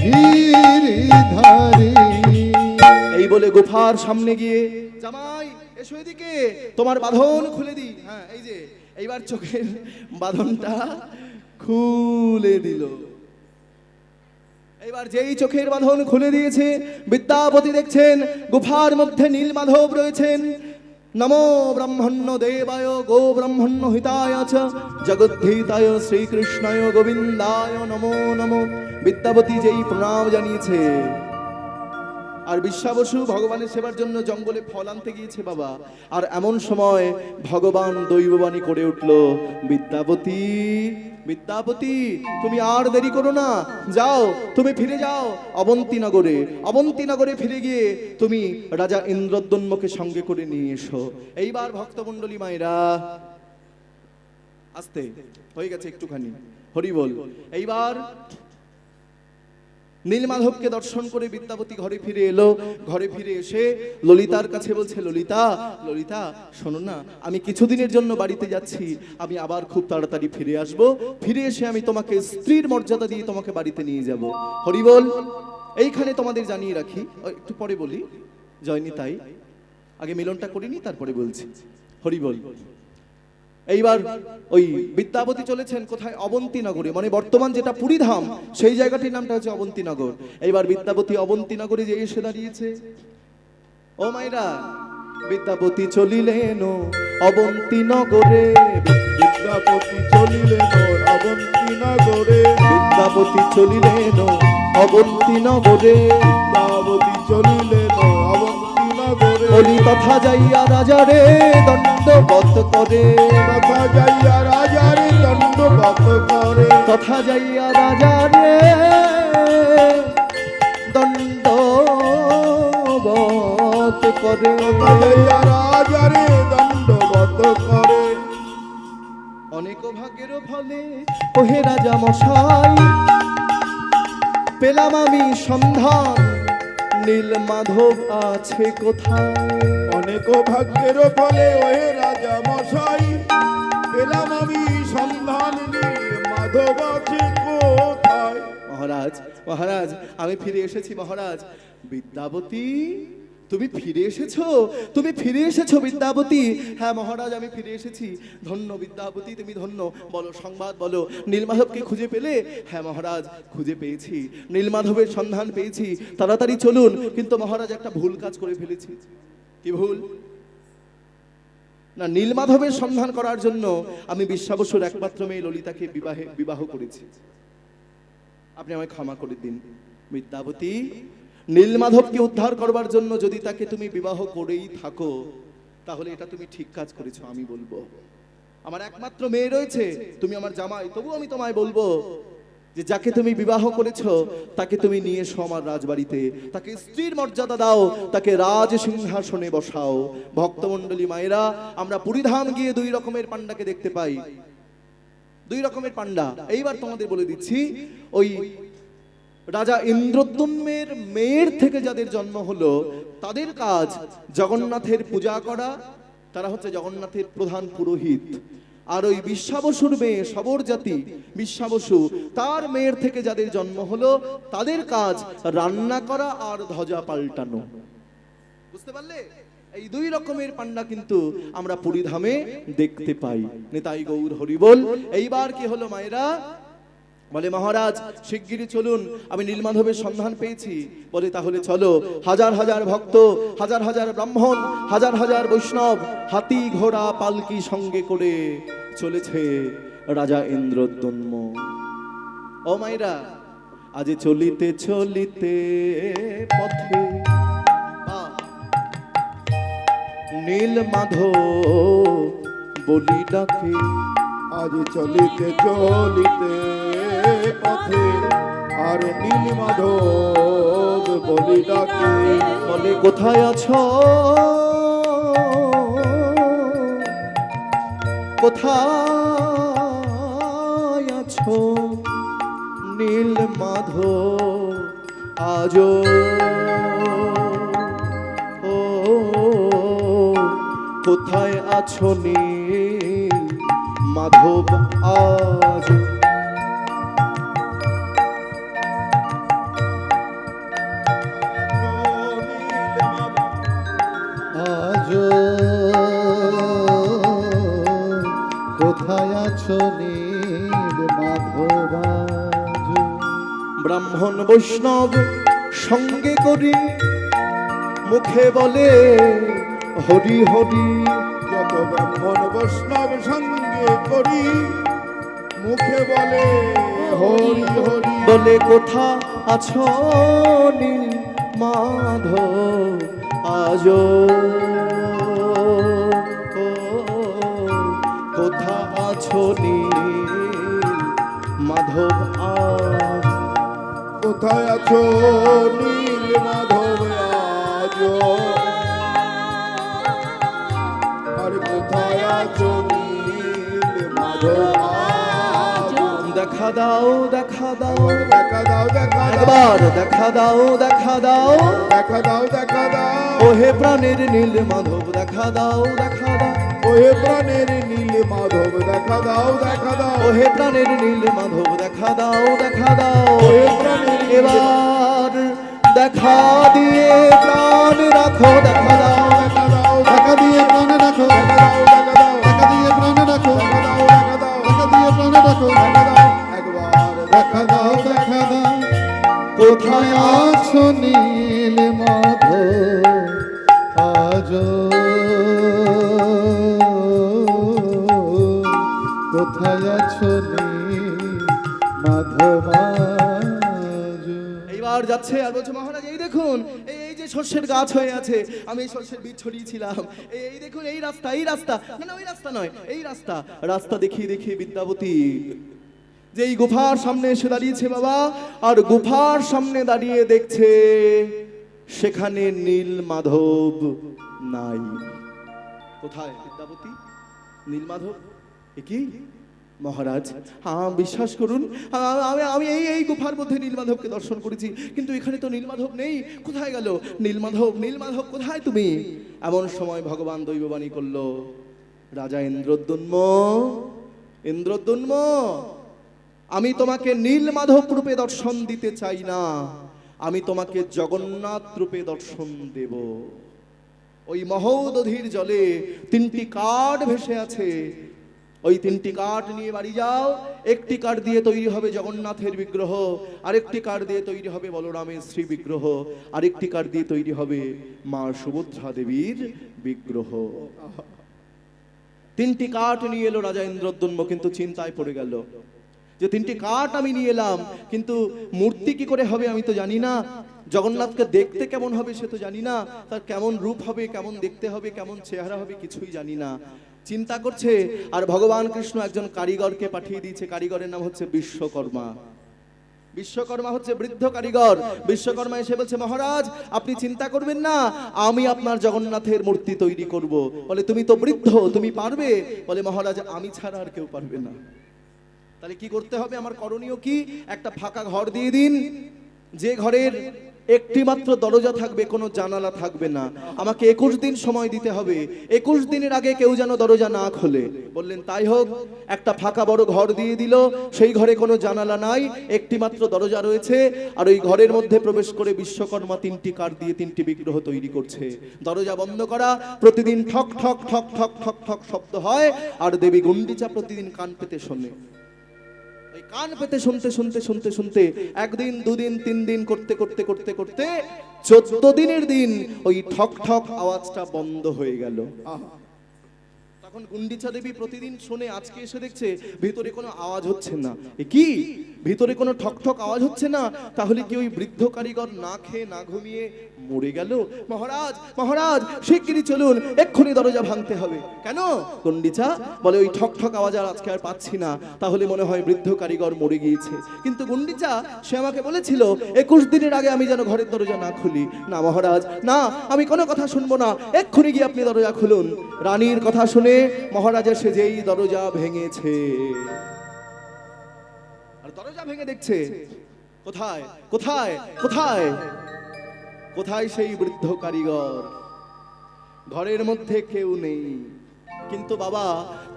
গিরিধারী। এই বলে গুফার সামনে গিয়ে, জামাই এসো এদিকে, তোমার বাঁধন খুলে দিই। হ্যাঁ এই যে এইবার চোখের বাঁধনটা খুলে দিল। এইবার যেই চোখের বাঁধন খুলে দিয়েছে, বিদ্যাপতি দেখছেন গুফার মধ্যে নীলমাধব রয়েছেন। নমো ব্রহ্মণ্য দেবায় গো ব্রহ্মণ্য হিতায় চ জগদ্ধিতায় শ্রীকৃষ্ণায় গোবিন্দায় নমো নমো। বিদ্যাপতি যেই প্রণাম জানিয়েছে, আর বিশ্বাবসু ভগবানের সেবার জন্য জঙ্গলে ফল আনতে গিয়েছে বাবা। আর এমন সময় ভগবান দৈববাণী করে উঠল, বিদ্যাপতি বিদ্যাপতি তুমি আর দেরি করো না, যাও তুমি ফিরে যাও অবন্তীনগরে। অবন্তীনগরে ফিরে গিয়ে তুমি রাজা ইন্দ্রদ্যম্নকে সঙ্গে করে নিয়ে এসো। এইবার ভক্তমণ্ডলী মায়েরা, আস্তে হয়ে গেছে একটুখানি, হরি বল। এইবার নীলমাধবকে দর্শন করে বিদ্যাপতি ঘরে ফিরে এলো। ঘরে ফিরে এসে ললিতার কাছে বলছে, ললিতা ললিতা শোনো না, আমি কিছুদিনের জন্য বাড়িতে যাচ্ছি, আমি আবার খুব তাড়াতাড়ি ফিরে আসব। ফিরে এসে আমি তোমাকে স্ত্রীর মর্যাদা দিয়ে তোমাকে বাড়িতে নিয়ে যাব। হরি বল। এইখানে তোমাদের জানিয়ে রাখি, একটু পরে বলি, জয়নি তাই আগে মিলনটা করিনি তারপরে বলছি। হরি বল। এইবার ওই বিদ্যাপতি চলেছেন কোথায়? অবন্তীনগরে, মানে বর্তমান যেটা পুরীধাম সেই জায়গাটির নামটা হচ্ছে অবন্তীনগর। এইবার বিদ্যাপতি অবন্তীনগরে যে এসে দাঁড়িয়েছে। ও মাইরা, বিদ্যাপতি চলিলেন অবন্তীনগরে, বিদ্যাপতি চলিলেন অবন্তীনগরে, বিদ্যাপতি চলিলেন অবন্তীনগরে, বিদ্যাপতি চলিলেন অবন্তীনগরে। বলি তথা যাইয়া রাজারে দণ্ডবৎ করে, তথা যাইয়া রাজারে দণ্ডবৎ করে, তথা যাইয়া রাজারে দণ্ডবৎ করে, তথা যাইয়া রাজারে দণ্ডবৎ করে। অনেক ভাগ্যের ফলে ওহে রাজা মশাই, পেলাম আমি সন্ধান নীলমাধব আছে কোথায়। অনেক ভাগ্যের ফলে ওহে রাজা মশাই, পেলাম আমি সন্ধান মাধব আছে কোথায়। মহারাজ মহারাজ আমি ফিরে এসেছি মহারাজ। বিদ্যাপতি তুমি ফিরে এসেছো, তুমি ফিরে এসেছো বিদ্যাপতি। হ্যাঁ মহারাজ আমি ফিরে এসেছি। ধন্য বিদ্যাপতি, তুমি ধন্য। বলো সংবাদ বলো, নীলমাধবকে খুঁজে পেলে? হ্যাঁ মহারাজ খুঁজে পেয়েছি, নীলমাধবের সন্ধান পেয়েছি, তাড়াতাড়ি চলুন। কিন্তু মহারাজ একটা ভুল কাজ করে ফেলেছি। কি ভুল? না, নীলমাধবের সন্ধান করার জন্য আমি বিশ্বাবসুর একমাত্র মেয়ে ললিতাকে বিবাহ করেছি। আপনি আমায় ক্ষমা করে দিন বিদ্যাপতি। নীলমাধবকে উদ্ধার করবার জন্য যদি তাকে তুমি বিবাহ করেই থাকো, তাহলে এটা তুমি ঠিক কাজ করেছো। আমি বলবো, আমার একমাত্র মেয়ে রয়েছে, তুমি আমার জামাই, তবু আমি তোমায় বলবো যে যাকে তুমি বিবাহ করেছো তাকে তুমি নিয়ে এসো আমার রাজবাড়িতে, তাকে স্ত্রীর মর্যাদা দাও, তাকে রাজ সিংহাসনে বসাও। ভক্তমণ্ডলী মায়েরা, আমরা পুরীধাম গিয়ে দুই রকমের পান্ডাকে দেখতে পাই, দুই রকমের পান্ডা। এইবার তোমাদের বলে দিচ্ছি, ওই রাজা ইন্দ্রদ্যম্নের মেয়ের থেকে যাদের জন্ম হলো তাদের কাজ জগন্নাথের পূজা করা, তারা হচ্ছে জগন্নাথের প্রধান পুরোহিত। আর ওই বিশ্বাবসুর মেয়ে সবর জাতি বিশ্বাবসু, তার মেয়ের থেকে যাদের জন্ম হলো তাদের কাজ রান্না করা আর ধ্বজা পাল্টানো। বুঝতে পারলে? এই দুই রকমের পান্ডা কিন্তু আমরা পুরীধামে দেখতে পাই। নিতাই গৌর হরিবল। এইবার কি হলো মায়েরা? বলে মহারাজ শিগগিরই চলুন, আমি নীলমাধবের সন্ধান পেয়েছি। বলে তাহলে চলো। হাজার হাজার ভক্ত, হাজার হাজার ব্রাহ্মণ, হাজার হাজার বৈষ্ণব হাতি ঘোড়া পালকি সঙ্গে করে চলেছে রাজা ইন্দ্রদ্যম্ন। ও মায়েরা, আজ চলিতে চলিতে পথে নীল মাধব বলি ডাকে। আজ চলিতে চলিতে পথে আর নীল মাধব বলি ডাকে। বলে কোথায় আছো, কোথায় আছো নীল মাধব আজো। ও কোথায় আছো নীল মাধব আজো। আজো কোথায় আছো নীল মাধব আজো। ব্রাহ্মণ বৈষ্ণব সঙ্গে করি মুখে বলে হরি হরি। যত ব্রাহ্মণ বৈষ্ণব সঙ্গে করি মুখে বলে হরি হরি। বলে কোথা আছো নীল মাধব আজো। ও, কোথা আছো নীল মাধব আজ। কোথায় আছো নীল মাধব আজো। আর কোথায় আছো নীল মাধব আজো। দেখা দাও দেখা দাও দেখা দাও দেখা দাও একবার দেখা দাও দেখা দাও। দেখা দাও দেখা দাও। ওহে প্রাণের নীল মাধব দেখা দাও দেখা দাও। ওহে প্রাণের নীল মাধব দেখা দাও দেখা দাও। ওহে প্রাণের নীল মাধব দেখা দাও দেখা দাও। ওহে প্রাণের নীল- এবার দেখা দিয়ে প্রাণ রাখো দেখা দাও। দেখা দাও টাকা দিয়ে প্রাণে রাখো, দেখা দাও দেখা দাও টাকা দিয়ে প্রাণে রাখো, দেখা দাও দেখা দাও টাকা দিয়ে প্রাণে রাখো। দেখা দাও একবার দেখা দাও দেখা দাও কোথায় আছো নীল মাধব আজো। কোথায় আছো নীল মাধব আজো। এইবার যাচ্ছে আর বলছে মহারাজ এই দেখুন এই যে সর্ষের গাছ হয়ে আছে, আমি এই সর্ষের বীজ ছড়িয়েছিলাম। এই দেখুন এই রাস্তা এই রাস্তা না না ওই রাস্তা নয় এই রাস্তা। রাস্তা দেখিয়ে দেখিয়ে বিদ্যাপতি যে এই গুফার সামনে এসে দাঁড়িয়েছে বাবা, আর গুফার সামনে দাঁড়িয়ে দেখছে সেখানে নীল মাধব নাই। কোথায় বিদ্যাপতি? নীল মাধব এ কি মহারাজ? হ্যাঁ বিশ্বাস করুন আমি আমি এই এই গুফার মধ্যে নীলমাধবকে দর্শন করেছি, কিন্তু এখানে তো নীলমাধব নেই। কোথায় গেল নীলমাধব? নীলমাধব কোথায় তুমি? এমন সময় ভগবান দৈববাণী করলো, রাজা ইন্দ্রদ্যুম্ন ইন্দ্রদ্যুম্ন আমি তোমাকে নীলমাধব রূপে দর্শন দিতে চাই না, আমি তোমাকে জগন্নাথ রূপে দর্শন দেব। ওই মহোদধির জলে 3টি কাঠ ভেসে আছে, ওই 3টি কাঠ নিয়ে বাড়ি যাও। একটি কাঠ দিয়ে তৈরি হবে জগন্নাথের বিগ্রহ, আরেকটি কাঠ দিয়ে তৈরি হবে বলরামের শ্রী বিগ্রহ, আরেকটি কাঠ দিয়ে তৈরি হবে মা সুভদ্রা দেবীর বিগ্রহ। 3টি কাঠ নিয়ে এলো রাজা ইন্দ্রদ্যুম্ন, কিন্তু চিন্তায় পড়ে গেল যে 3টি কাঠ আমি নিয়ে এলাম, কিন্তু মূর্তি কি করে হবে আমি তো জানি না। জগন্নাথকে দেখতে কেমন হবে সে তো জানি না, তার কেমন রূপ হবে, কেমন দেখতে হবে, কেমন চেহারা হবে কিছুই জানি না। চিন্তা করছে, আর ভগবান কৃষ্ণ একজন কারিগরকে পাঠিয়ে দিয়েছে। কারিগরের নাম হচ্ছে বিশ্বকর্মা। বিশ্বকর্মা হচ্ছে বৃদ্ধ কারিগর। বিশ্বকর্মা এসে বলছে মহারাজ আপনি চিন্তা করবেন না, আমি আপনার জগন্নাথের মূর্তি তৈরি করব। বলে তুমি তো বৃদ্ধ, তুমি পারবে? বলে মহারাজ আমি ছাড়া আর কেউ পারবে না। তাহলে কি করতে হবে? আমার করণীয় কি? একটা ফাঁকা ঘর দিয়ে দিন, যে ঘরের একটি মাত্র দরজা থাকবে, কোনো জানালা থাকবে না। আমাকে 21 দিন সময় দিতে হবে, 21 দিনের আগে কেউ যেন দরজা না খোলে। বললেন তাই হোক। একটা ফাঁকা বড় ঘর দিয়ে দিল, সেই ঘরে কোনো জানালা নাই, একটি মাত্র দরজা রয়েছে। আর ওই ঘরের মধ্যে প্রবেশ করে বিশ্বকর্মা 3টি কাঠ দিয়ে 3টি বিগ্রহ তৈরি করছে। দরজা বন্ধ করা, প্রতিদিন ঠক ঠক ঠক ঠক ঠক ঠক শব্দ হয়, আর দেবী গুন্ডিচা প্রতিদিন কান পেতে শোনে। ওই কান পেতে শুনতে শুনতে শুনতে শুনতে 1 দিন 2 দিন 3 দিন করতে করতে করতে করতে 14 দিনের দিন ওই ঠক ঠক আওয়াজটা বন্ধ হয়ে গেল। তখন গুন্ডিচা দেবী প্রতিদিন শুনে, আজকে এসে দেখছে ভিতরে কোনো আওয়াজ হচ্ছে না। এ কি, ভিতরে কোনো ঠক ঠক আওয়াজ হচ্ছে না? তাহলে কি ওই বৃদ্ধ কারিগর না খেয়ে না ঘুমিয়ে মরে গেল? মহারাজ মহারাজ শিগগিরই চলুন, এক্ষুনি দরজা ভাঙতে হবে। কেন? গুন্ডিচা বলে ওই ঠক ঠক আওয়াজ আর আজকে আর পাচ্ছি না, তাহলে মনে হয় বৃদ্ধ কারিগর মরে গিয়েছে। কিন্তু গুন্ডিচা সে আমাকে বলেছিল 21 দিনের আগে আমি যেন ঘরের দরজা না খুলি। না মহারাজ না, আমি কোনো কথা শুনবো না, এক্ষুনি গিয়ে আপনি দরজা খুলুন। রানীর কথা শুনে মহারাজ এসে যেই দরজা ভেঙেছে, আর দরজা ভেঙে দেখছে কোথায় কোথায় কোথায় কোথায় সেই বৃদ্ধ কারিগর? ঘরের মধ্যে কেউ নেই, কিন্তু বাবা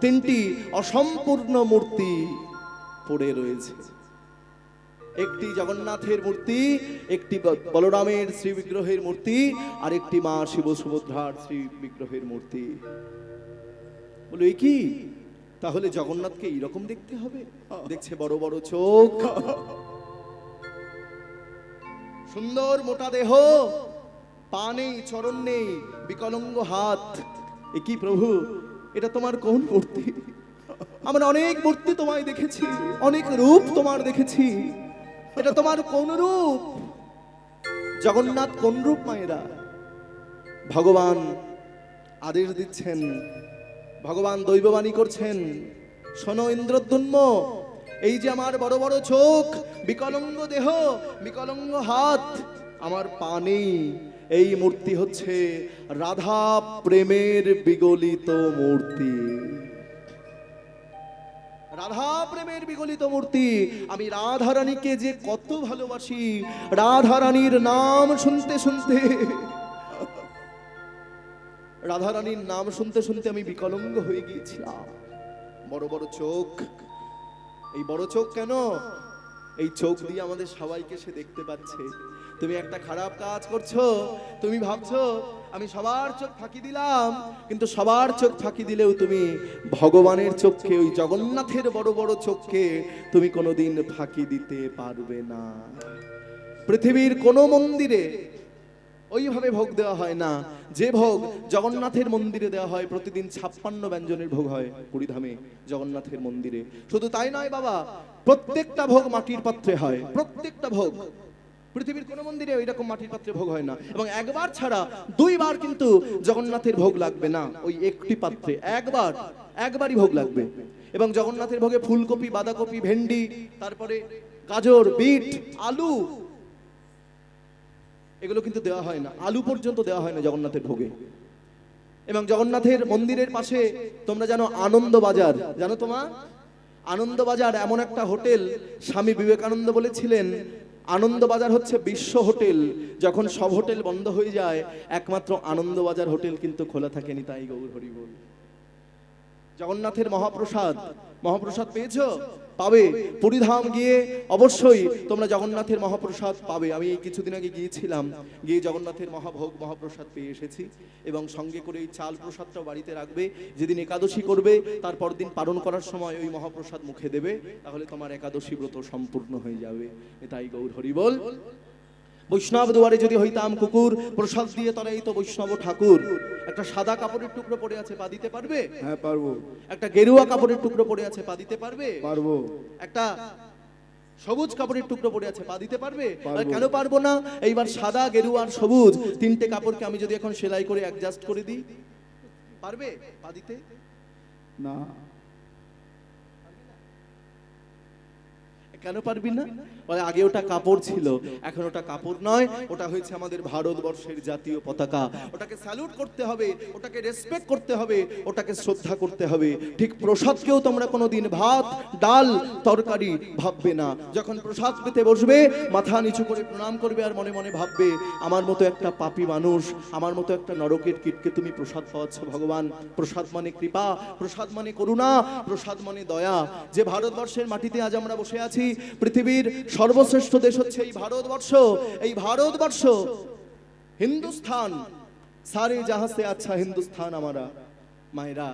3টি অসম্পূর্ণ মূর্তি পড়ে রয়েছে। একটি জগন্নাথের মূর্তি, একটি বলরামের শ্রী বিগ্রহের মূর্তি, আর একটি মা শিব সুভদ্রার শ্রী বিগ্রহের মূর্তি। বলো এ কি? তাহলে জগন্নাথকে এইরকম দেখতে হবে? দেখছে বড় বড় চোখ, সুন্দর মোটা দেহ, পা নেই, চরণ নেই, বিকলাঙ্গ হাত। এ কি প্রভু, এটা তোমার কোন মূর্তি? আমরা অনেক মূর্তি তোমায় দেখেছি, অনেক রূপ তোমার দেখেছি, এটা তোমার কোন রূপ? জগন্নাথ কোন রূপ মায়েরা? ভগবান আদেশ দিচ্ছেন, ভগবান দৈববাণী করছেন, শোনো ইন্দ্রদ্যুম্ন, এই যে আমার বড় বড় চোখ, বিকলাঙ্গ দেহ, বিকলাঙ্গ হাত, আমার পা নেই, এই মূর্তি হচ্ছে রাধা প্রেমের বিগলিত মূর্তি। রাধা প্রেমের বিগলিত মূর্তি। আমি রাধা রানীকে যে কত ভালোবাসি, রাধা রানীর নাম শুনতে শুনতে, রাধা রানীর নাম শুনতে শুনতে আমি বিকলাঙ্গ হয়ে গিয়েছিলাম। বড় বড় চোখ, এই বড় চোখ কেন? এই চোখ দিয়ে আমাদের সবাইকে সে দেখতে পাচ্ছে। তুমি একটা খারাপ কাজ করছো, তুমি ভাবছো আমি সবার চোখ ফাঁকি দিলাম, কিন্তু সবার চোখ ফাঁকি দিলেও তুমি ভগবানের চোখকে, ওই জগন্নাথের বড় বড় চোখকে তুমি কোনোদিন ফাঁকি দিতে পারবে না। পৃথিবীর কোনো মন্দিরে ওইভাবে ভোগ দেওয়া হয় না যে ভোগ জগন্নাথের মন্দিরে দেওয়া হয়। প্রতিদিন 56 ব্যঞ্জনের ভোগ হয় পুরীধামে জগন্নাথের মন্দিরে। শুধু তাই নয় বাবা, প্রত্যেকটা ভোগ মাটির পাত্রে হয়, প্রত্যেকটা ভোগ। পৃথিবীর কোন মন্দিরে ওইরকম মাটির পাত্রে ভোগ হয় না। এবং একবার ছাড়া 2 বার কিন্তু জগন্নাথের ভোগ লাগবে না, ওই একটি পাত্রে একবারই ভোগ লাগবে। এবং জগন্নাথের ভোগে ফুলকপি, বাঁধাকপি, ভেন্ডি, তারপরে গাজর, বিট, আলু, এগুলো কিন্তু দেওয়া হয় না, আলু পর্যন্ত দেওয়া হয় না জগন্নাথের ভোগে। এবং জগন্নাথের মন্দিরের পাশে তোমরা জানো আনন্দবাজার, জানো তোমার? আনন্দবাজার এমন একটা হোটেল, স্বামী বিবেকানন্দ বলেছিলেন আনন্দবাজার হচ্ছে বিশ্ব হোটেল। যখন সব হোটেল বন্ধ হয়ে যায়, একমাত্র আনন্দবাজার হোটেল কিন্তু খোলা থাকেনি। তাই গৌর হরি বল। জগন্নাথের মহাপ্রসাদ, মহাপ্রসাদ পেয়েছো? পাবে। পুরীধাম গিয়ে অবশ্যই তোমরা জগন্নাথের মহাপ্রসাদ পাবে। আমি এই কিছুদিন আগে গিয়েছিলাম, গিয়ে জগন্নাথের মহাভোগ মহাপ্রসাদ পেয়ে এসেছি। এবং সঙ্গে করে এই চাল প্রসাদটাও বাড়িতে রাখবে। যেদিন একাদশী করবে তারপর দিন পালন করার সময় ওই মহাপ্রসাদ মুখে দেবে, তাহলে তোমার একাদশী ব্রত সম্পূর্ণ হয়ে যাবে। তাই গৌর হরি বল। বৈষ্ণব দুয়ারে যদি হইতাম কুকুর, প্রসাদ দিয়ে তরাই তো বৈষ্ণব ঠাকুর। একটা সাদা কাপড়ের টুকরো পড়ে আছে, পা দিতে পারবে? হ্যাঁ পারবো। একটা গেরুয়া কাপড়ের টুকরো পড়ে আছে, পা দিতে পারবে? পারবো। একটা সবুজ কাপড়ের টুকরো পড়ে আছে, পা দিতে পারবে? পারবো। কেন পারবো না? এইবার সাদা, গেরুয়া আর সবুজ 3টে কাপড়কে আমি যদি এখন সেলাই করে অ্যাডজাস্ট করে দিই, পারবে পা দিতে? না। কেন পারবি না? বলে আগে ওটা কাপড় ছিল, এখন ওটা কাপড় নয়, ওটা হয়েছে আমাদের ভারতবর্ষের জাতীয় পতাকা। ওটাকে স্যালুট করতে হবে, ওটাকে রেসপেক্ট করতে হবে, ওটাকে শ্রদ্ধা করতে হবে। ঠিক প্রসাদকেও তোমরা কোনোদিন ভাত, ডাল, তরকারি ভাববে না। যখন প্রসাদ পেতে বসবে, মাথা নিচু করে প্রণাম করবে আর মনে মনে ভাববে, আমার মতো একটা পাপী মানুষ, আমার মতো একটা নরকের কীটকে তুমি প্রসাদ পাওয়াচ্ছ ভগবান। প্রসাদ মানে কৃপা, প্রসাদ মানে করুণা, প্রসাদ মানে দয়া। যে ভারতবর্ষের মাটিতে আজ আমরা বসে আছি, পৃথিবীর সর্বশ্রেষ্ঠ দেশ হচ্ছে এই ভারতবর্ষ। এই ভারতবর্ষ, হিন্দুস্তান, সারে জাহাঁ সে আচ্ছা হিন্দুস্তান আমারা। মায়েরা,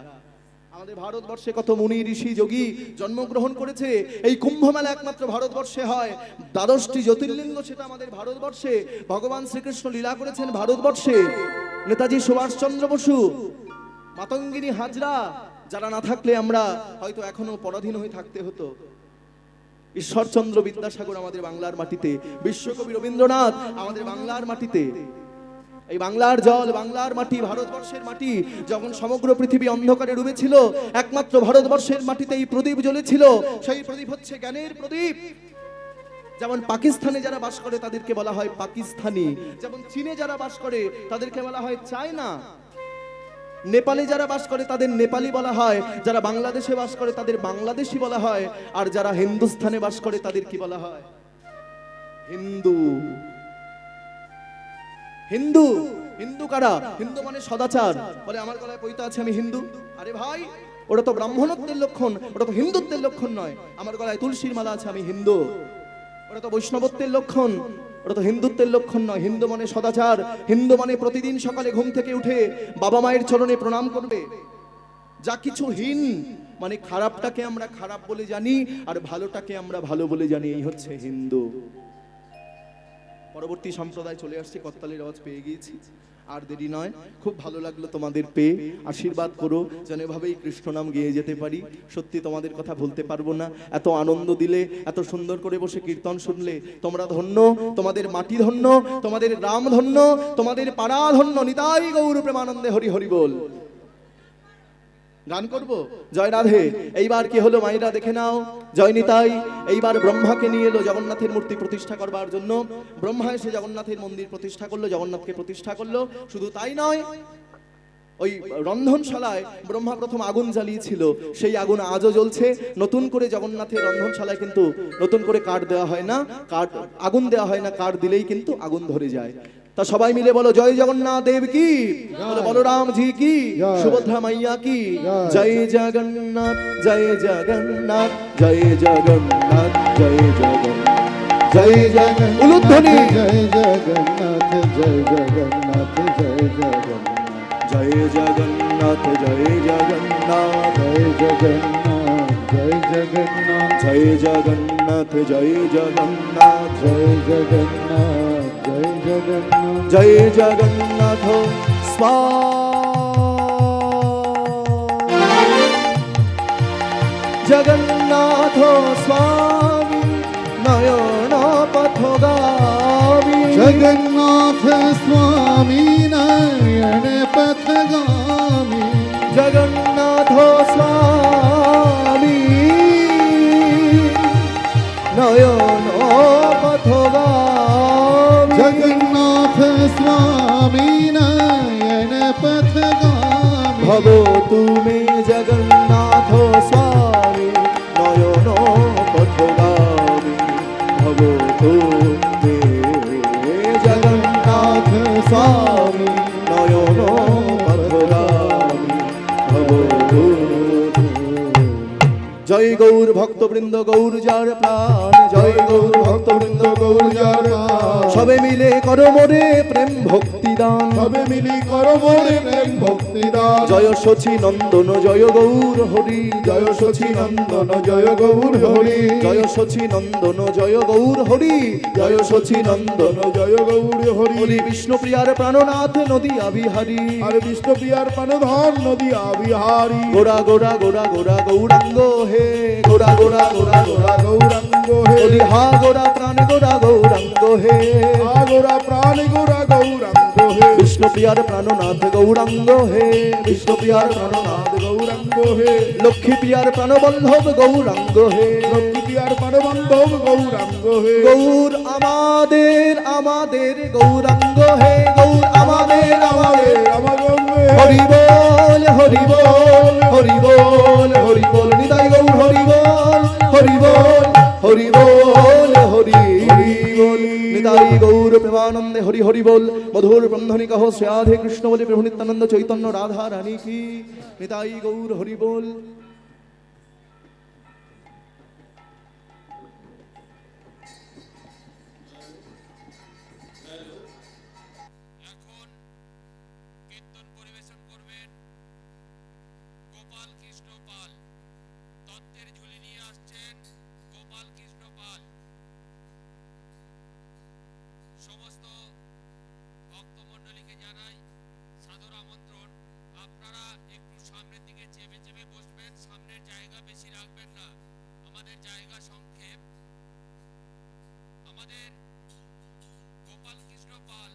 আমাদের ভারতবর্ষে কত মুনি ঋষি যোগী জন্মগ্রহণ করেছে। এই কুম্ভ মেলা একমাত্র ভারতবর্ষে হয়। 12টি জ্যোতির্লিঙ্গ সেটা আমাদের ভারতবর্ষে। ভগবান শ্রীকৃষ্ণ লীলা করেছেন ভারতবর্ষে। নেতাজি সুভাষচন্দ্র বসু, মাতঙ্গিনী হাজরা, যারা না থাকলে আমরা হয়তো এখনো পরাধীন হয়ে থাকতে হতো। ঈশ্বরচন্দ্র বিদ্যাসাগর আমাদের বাংলার মাটিতে, বিশ্বকবি রবীন্দ্রনাথ আমাদের বাংলার মাটিতে। এই বাংলার জল, বাংলার মাটি, ভারতবর্ষের মাটি যখন সমগ্র পৃথিবী অন্ধকারে ডুবেছিল, একমাত্র ভারতবর্ষের মাটিতে এই প্রদীপ জ্বলেছিল। সেই প্রদীপ হচ্ছে জ্ঞানের প্রদীপ। যেমন পাকিস্তানে যারা বাস করে তাদেরকে বলা হয় পাকিস্তানি, যেমন চীনে যারা বাস করে তাদেরকে বলা হয় চায়না, নেপালে যারা বাস করে তাদের নেপালি বলা হয়, যারা বাংলাদেশে বাস করে তাদের বাংলাদেশি বলা হয়, আর যারা হিন্দুস্তানে বাস করে তাদের কি বলা হয়? হিন্দু। হিন্দু হিন্দু কারা? হিন্দু মানে সদাচার। বলে আমার গলায় পৈতা আছে, আমি হিন্দু। আরে ভাই, ওটা তো ব্রাহ্মণত্বের লক্ষণ, ওটা তো হিন্দুত্বের লক্ষণ নয়। আমার গলায় তুলসীর মালা আছে, আমি হিন্দু। ওটা তো বৈষ্ণবত্বের লক্ষণ, ওটা তো হিন্দুত্বের লক্ষণ নয়। হিন্দু মানে সদাচার। হিন্দু মানে প্রতিদিন সকালে ঘুম থেকে উঠে বাবা মায়ের চরণে প্রণাম করবে। যা কিছু হীন মানে খারাপটাকে আমরা খারাপ বলে জানি, আর ভালোটাকে আমরা ভালো বলে জানি, এই হচ্ছে হিন্দু। পরবর্তী সম্প্রদায় চলে আসছে, করতালির আওয়াজ পেয়ে গিয়েছি, আর দেরি নয়। খুব ভালো লাগলো তোমাদের পেয়ে। আশীর্বাদ করো যেন এভাবেই কৃষ্ণ নাম গেয়ে যেতে পারি। সত্যি তোমাদের কথা ভুলতে পারবো না। এত আনন্দ দিলে, এত সুন্দর করে বসে কীর্তন শুনলে, তোমরা ধন্য, তোমাদের মাটি ধন্য, তোমাদের গ্রাম ধন্য, তোমাদের পাড়া ধন্য। নিতাই গৌর প্রেমানন্দে হরি হরি বল। গান করব জয় রাধে। এইবার কি হলো মায়েরা দেখে নাও, জয় নিতাই। এইবার ব্রহ্মাকে নিয়ে এলো জগন্নাথের মূর্তি প্রতিষ্ঠা করবার জন্য। ব্রহ্মা এসে জগন্নাথের মন্দির প্রতিষ্ঠা করলো, জগন্নাথকে প্রতিষ্ঠা করলো। শুধু তাই নয়, ওই রন্ধনশালায় ব্রহ্মা প্রথম আগুন জ্বালিয়েছিল, সেই আগুন আজও জ্বলছে। নতুন করে জগন্নাথের রন্ধনশালায় কিন্তু নতুন করে কাঠ দেওয়া হয় না, কাঠ আগুন দেওয়া হয় না, কাঠ দিলেই কিন্তু আগুন ধরে যায়। তা সবাই মিলে বলো জয় জগন্নাথ দেব কি, বলো বলরাম জি কি, সুভদ্রা মাইয়া কি। জয় জগন্নাথ, জয় জগন্নাথ, জয় জগন্নাথ, জয় জগন্নাথ, জয় জগন্নাথ। উলুধ্বনি জয় জগন্নাথ, জয় জগন্নাথ, জয় জগন্নাথ, জয় জগন্নাথ, জয় জগন্নাথ, জয় জগন্নাথ, জয় জগন্নাথ, জয় জগন্নাথ, জয় জগন্নাথ, জয় জগন্নাথ, জয় জগন্নাথ, জয় জগন্নাথ জগন্নাথ স্বামী নয়ন পথগামী। জগন্নাথ স্বামী নয়ন পথগামী, জগন্নাথ স্বামী নয়ন পথগামী। জগন্নাথ স্বামী নয়ন পথগামী, ভব তুমি জগন্নাথ স্বামী নয়ন পথগামী। ভব তুমি জগন্নাথ স্বামী নয়ন পথগামী। ভব জয় গৌর ভক্তবৃন্দ, গৌর যার প্রাণ। জয় গৌর ভক্তবৃন্দ, গৌর যার প্রাণ। সবে মিলে করো মোরে প্রেম ভক্তি দান, সবে মিলি করো মোরে প্রেম ভক্তি দান। জয় শচী নন্দন জয় গৌর হরি। জয় শচী নন্দন জয় গৌর হরি, জয় শচী নন্দন জয় গৌর হরি। জয় শচী নন্দন জয় গৌর হরি। হরি বিষ্ণুপ্রিয়ার প্রাণনাথ নদিয়া বিহারী। আর বিষ্ণুপ্রিয়ার পানধর নদিয়া বিহারী। গোরা গোরা গোরা গোরা গৌরাঙ্গ হে, গোরা গোরা গোরা গোরা গৌরাঙ্গ হে, বলি হা গোরা প্রাণ গোরা গৌরাঙ্গ হে। আগোরা প্রাণ গোরা গৌরাঙ্গ হে, বিষ্ণুপ্রিয়ার প্রাণনাথ গৌরাঙ্গ হে। বিষ্ণুপ্রিয়ার প্রাণনাথ গৌরাঙ্গ হে, লক্ষ্মী প্রিয়ার প্রাণবল্লভ গৌরাঙ্গ হে। লক্ষ্মীপ্রিয়ার পানবন্ধব গৌরাঙ্গ হে। গৌর আমাদের আমাদের গৌরাঙ্গ হে। গৌর আমাদের আমাদের রামগঙ্গ হরি বল, হরি বল, হরি বল, হরি বল। নিতাই গৌর হরি বল, হরি বল, হরি বল, হরি বল। নিতাই গৌর প্রেমানন্দে হরি হরি বল। মধুর ব্রহ্মণি কহ শ্রীরাধে কৃষ্ণ বলে প্রভু নিত্যানন্দ চৈতন্য রাধা রানী কি। নিতাই গৌর হরি বল। এখন কীর্তন পরিবেশন করবেন গোপাল কৃষ্ণ পাল। তত্ত্বের ঝুলি নিয়ে আসছেন গোপাল কৃষ্ণ পাল। সমস্ত ভক্তমণ্ডলীকে জানাই সাদর আমন্ত্রণ, আপনারা একটু সামনের দিকে চেপে চেপে বসবেন, সামনের জায়গা বেশি রাখবেন না, আমাদের জায়গা সংক্ষেপ। আমাদের গোপাল কৃষ্ণ পাল